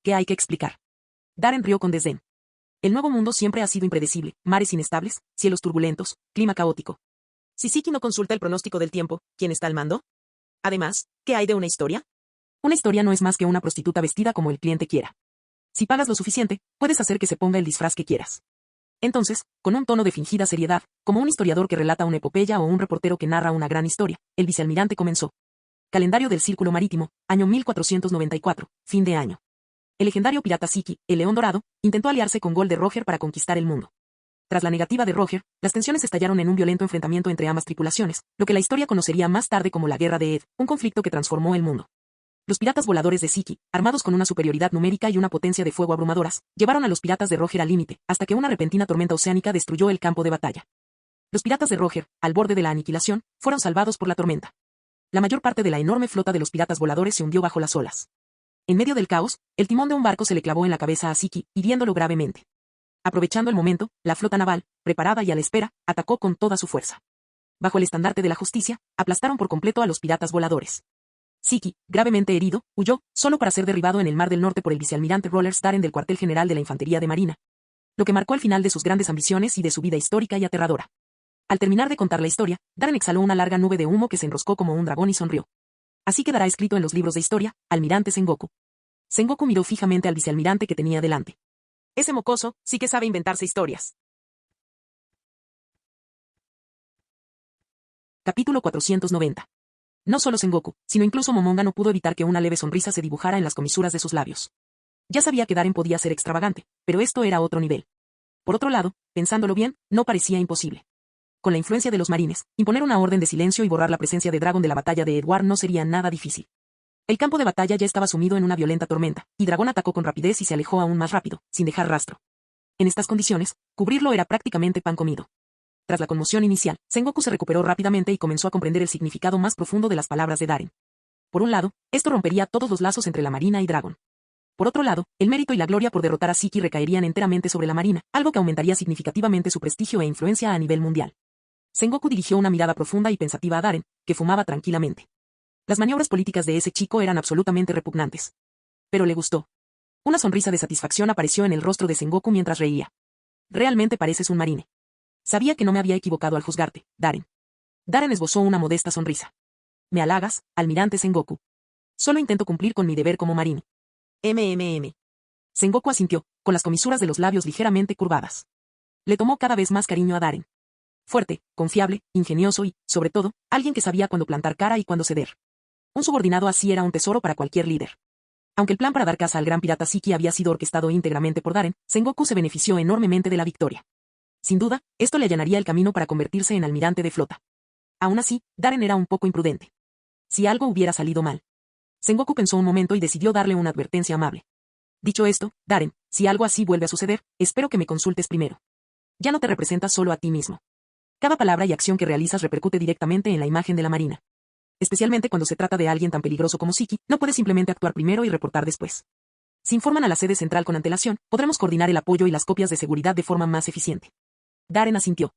¿Qué hay que explicar? Darren rió con desdén. El nuevo mundo siempre ha sido impredecible, mares inestables, cielos turbulentos, clima caótico. Si Shiki no consulta el pronóstico del tiempo, ¿quién está al mando? Además, ¿qué hay de una historia? Una historia no es más que una prostituta vestida como el cliente quiera. Si pagas lo suficiente, puedes hacer que se ponga el disfraz que quieras. Entonces, con un tono de fingida seriedad, como un historiador que relata una epopeya o un reportero que narra una gran historia, el vicealmirante comenzó. Calendario del Círculo Marítimo, año 1494, fin de año. El legendario pirata Shiki, el León Dorado, intentó aliarse con Gol de Roger para conquistar el mundo. Tras la negativa de Roger, las tensiones estallaron en un violento enfrentamiento entre ambas tripulaciones, lo que la historia conocería más tarde como la Guerra de Ed, un conflicto que transformó el mundo. Los piratas voladores de Shiki, armados con una superioridad numérica y una potencia de fuego abrumadoras, llevaron a los piratas de Roger al límite, hasta que una repentina tormenta oceánica destruyó el campo de batalla. Los piratas de Roger, al borde de la aniquilación, fueron salvados por la tormenta. La mayor parte de la enorme flota de los piratas voladores se hundió bajo las olas. En medio del caos, el timón de un barco se le clavó en la cabeza a Shiki, hiriéndolo gravemente. Aprovechando el momento, la flota naval, preparada y a la espera, atacó con toda su fuerza. Bajo el estandarte de la justicia, aplastaron por completo a los piratas voladores. Shiki, gravemente herido, huyó, solo para ser derribado en el Mar del Norte por el vicealmirante Rollers Darren del cuartel general de la Infantería de Marina. Lo que marcó el final de sus grandes ambiciones y de su vida histórica y aterradora. Al terminar de contar la historia, Darren exhaló una larga nube de humo que se enroscó como un dragón y sonrió. Así quedará escrito en los libros de historia, almirante Sengoku. Sengoku miró fijamente al vicealmirante que tenía delante. Ese mocoso sí que sabe inventarse historias. Capítulo 490. No solo Sengoku, sino incluso Momonga no pudo evitar que una leve sonrisa se dibujara en las comisuras de sus labios. Ya sabía que Darren podía ser extravagante, pero esto era otro nivel. Por otro lado, pensándolo bien, no parecía imposible. Con la influencia de los marines, imponer una orden de silencio y borrar la presencia de Dragon de la batalla de Edward no sería nada difícil. El campo de batalla ya estaba sumido en una violenta tormenta, y Dragón atacó con rapidez y se alejó aún más rápido, sin dejar rastro. En estas condiciones, cubrirlo era prácticamente pan comido. Tras la conmoción inicial, Sengoku se recuperó rápidamente y comenzó a comprender el significado más profundo de las palabras de Darren. Por un lado, esto rompería todos los lazos entre la Marina y Dragon. Por otro lado, el mérito y la gloria por derrotar a Shiki recaerían enteramente sobre la Marina, algo que aumentaría significativamente su prestigio e influencia a nivel mundial. Sengoku dirigió una mirada profunda y pensativa a Darren, que fumaba tranquilamente. Las maniobras políticas de ese chico eran absolutamente repugnantes. Pero le gustó. Una sonrisa de satisfacción apareció en el rostro de Sengoku mientras reía. Realmente pareces un marine. Sabía que no me había equivocado al juzgarte, Darren. Darren esbozó una modesta sonrisa. Me halagas, almirante Sengoku. Solo intento cumplir con mi deber como marine. Sengoku asintió, con las comisuras de los labios ligeramente curvadas. Le tomó cada vez más cariño a Darren. Fuerte, confiable, ingenioso y, sobre todo, alguien que sabía cuándo plantar cara y cuándo ceder. Un subordinado así era un tesoro para cualquier líder. Aunque el plan para dar caza al gran pirata Shiki había sido orquestado íntegramente por Darren, Sengoku se benefició enormemente de la victoria. Sin duda, esto le allanaría el camino para convertirse en almirante de flota. Aún así, Darren era un poco imprudente. Si algo hubiera salido mal. Sengoku pensó un momento y decidió darle una advertencia amable. Dicho esto, Darren, si algo así vuelve a suceder, espero que me consultes primero. Ya no te representas solo a ti mismo. Cada palabra y acción que realizas repercute directamente en la imagen de la Marina. Especialmente cuando se trata de alguien tan peligroso como Shiki, no puedes simplemente actuar primero y reportar después. Si informan a la sede central con antelación, podremos coordinar el apoyo y las copias de seguridad de forma más eficiente. Darren asintió.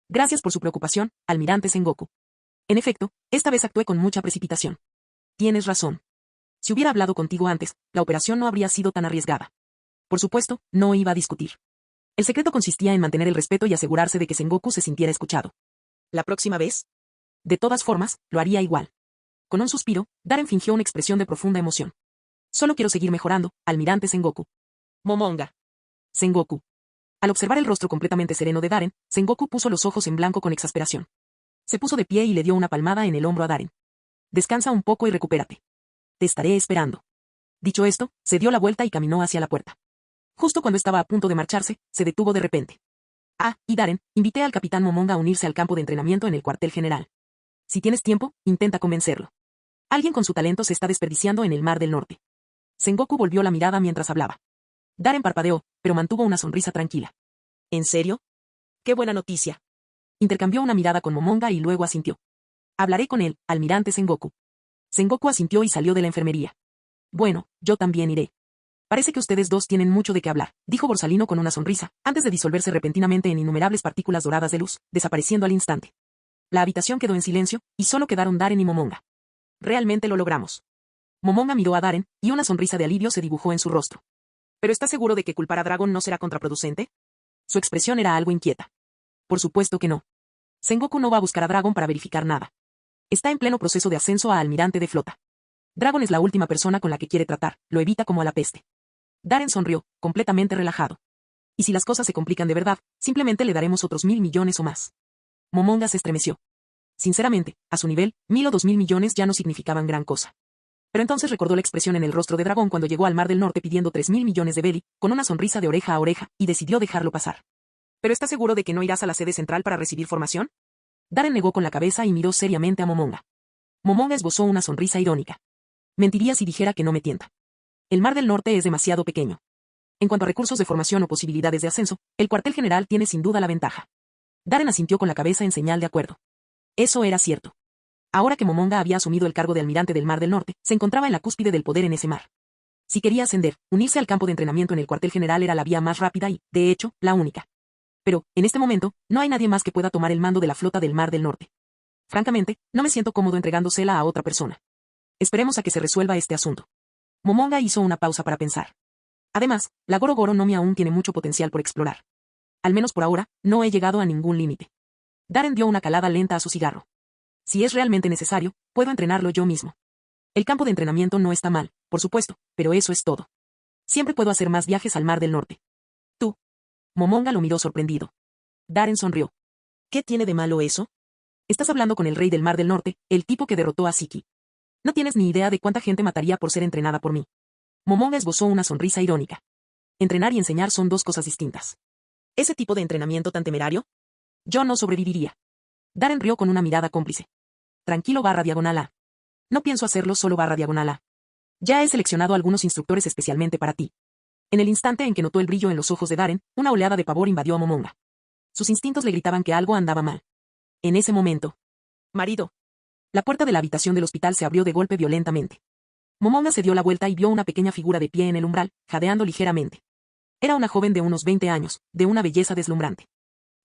Gracias por su preocupación, almirante Sengoku. En efecto, esta vez actué con mucha precipitación. Tienes razón. Si hubiera hablado contigo antes, la operación no habría sido tan arriesgada. Por supuesto, no iba a discutir. El secreto consistía en mantener el respeto y asegurarse de que Sengoku se sintiera escuchado. La próxima vez, De todas formas, lo haría igual. Con un suspiro, Darren fingió una expresión de profunda emoción. Solo quiero seguir mejorando, almirante Sengoku. Momonga. Sengoku. Al observar el rostro completamente sereno de Darren, Sengoku puso los ojos en blanco con exasperación. Se puso de pie y le dio una palmada en el hombro a Darren. Descansa un poco y recupérate. Te estaré esperando. Dicho esto, se dio la vuelta y caminó hacia la puerta. Justo cuando estaba a punto de marcharse, se detuvo de repente. Y Darren, invité al capitán Momonga a unirse al campo de entrenamiento en el cuartel general. Si tienes tiempo, intenta convencerlo. Alguien con su talento se está desperdiciando en el Mar del Norte. Sengoku volvió la mirada mientras hablaba. Darren parpadeó, pero mantuvo una sonrisa tranquila. ¿En serio? ¡Qué buena noticia! Intercambió una mirada con Momonga y luego asintió. Hablaré con él, almirante Sengoku. Sengoku asintió y salió de la enfermería. Bueno, yo también iré. Parece que ustedes dos tienen mucho de qué hablar, dijo Borsalino con una sonrisa, antes de disolverse repentinamente en innumerables partículas doradas de luz, desapareciendo al instante. La habitación quedó en silencio, y solo quedaron Darren y Momonga. Realmente lo logramos. Momonga miró a Darren, y una sonrisa de alivio se dibujó en su rostro. ¿Pero estás seguro de que culpar a Dragon no será contraproducente? Su expresión era algo inquieta. Por supuesto que no. Sengoku no va a buscar a Dragon para verificar nada. Está en pleno proceso de ascenso a almirante de flota. Dragon es la última persona con la que quiere tratar, lo evita como a la peste. Darren sonrió, completamente relajado. Y si las cosas se complican de verdad, simplemente le daremos otros 1.000 millones o más. Momonga se estremeció. Sinceramente, a su nivel, 1.000 o 2.000 millones ya no significaban gran cosa. Pero entonces recordó la expresión en el rostro de Dragón cuando llegó al Mar del Norte pidiendo 3.000 millones de belly, con una sonrisa de oreja a oreja, y decidió dejarlo pasar. ¿Pero estás seguro de que no irás a la sede central para recibir formación? Darren negó con la cabeza y miró seriamente a Momonga. Momonga esbozó una sonrisa irónica. Mentiría si dijera que no me tienta. El Mar del Norte es demasiado pequeño. En cuanto a recursos de formación o posibilidades de ascenso, el cuartel general tiene sin duda la ventaja. Darren asintió con la cabeza en señal de acuerdo. Eso era cierto. Ahora que Momonga había asumido el cargo de almirante del Mar del Norte, se encontraba en la cúspide del poder en ese mar. Si quería ascender, unirse al campo de entrenamiento en el cuartel general era la vía más rápida y, de hecho, la única. Pero, en este momento, no hay nadie más que pueda tomar el mando de la flota del Mar del Norte. Francamente, no me siento cómodo entregándosela a otra persona. Esperemos a que se resuelva este asunto. Momonga hizo una pausa para pensar. Además, la Goro Goro Nomi aún tiene mucho potencial por explorar. Al menos por ahora, no he llegado a ningún límite. Darren dio una calada lenta a su cigarro. Si es realmente necesario, puedo entrenarlo yo mismo. El campo de entrenamiento no está mal, por supuesto, pero eso es todo. Siempre puedo hacer más viajes al Mar del Norte. ¿Tú? Momonga lo miró sorprendido. Darren sonrió. ¿Qué tiene de malo eso? Estás hablando con el rey del Mar del Norte, el tipo que derrotó a Siki. No tienes ni idea de cuánta gente mataría por ser entrenada por mí. Momonga esbozó una sonrisa irónica. Entrenar y enseñar son dos cosas distintas. ¿Ese tipo de entrenamiento tan temerario? Yo no sobreviviría. Darren rió con una mirada cómplice. Tranquilo /A. No pienso hacerlo solo /A. Ya he seleccionado algunos instructores especialmente para ti. En el instante en que notó el brillo en los ojos de Darren, una oleada de pavor invadió a Momonga. Sus instintos le gritaban que algo andaba mal. En ese momento. Marido. La puerta de la habitación del hospital se abrió de golpe violentamente. Momonga se dio la vuelta y vio una pequeña figura de pie en el umbral, jadeando ligeramente. Era una joven de unos 20 años, de una belleza deslumbrante.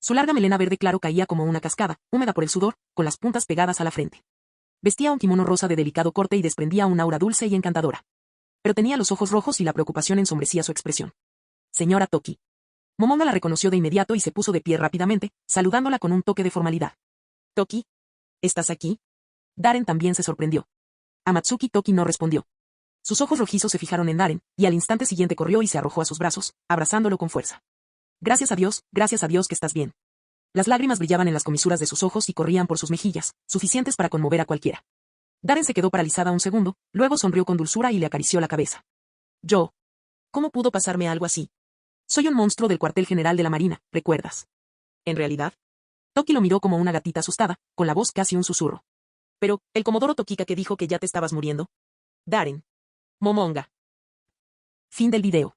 Su larga melena verde claro caía como una cascada, húmeda por el sudor, con las puntas pegadas a la frente. Vestía un kimono rosa de delicado corte y desprendía un aura dulce y encantadora. Pero tenía los ojos rojos y la preocupación ensombrecía su expresión. Señora Toki. Momonga la reconoció de inmediato y se puso de pie rápidamente, saludándola con un toque de formalidad. Toki. ¿Estás aquí? Darren también se sorprendió. Amatsuki Toki no respondió. Sus ojos rojizos se fijaron en Darren, y al instante siguiente corrió y se arrojó a sus brazos, abrazándolo con fuerza. Gracias a Dios que estás bien. Las lágrimas brillaban en las comisuras de sus ojos y corrían por sus mejillas, suficientes para conmover a cualquiera. Darren se quedó paralizada un segundo, luego sonrió con dulzura y le acarició la cabeza. Yo. ¿Cómo pudo pasarme algo así? Soy un monstruo del cuartel general de la Marina, ¿recuerdas? ¿En realidad? Toki lo miró como una gatita asustada, con la voz casi un susurro. Pero, el comodoro Tokika que dijo que ya te estabas muriendo. Darren. Momonga. Fin del video.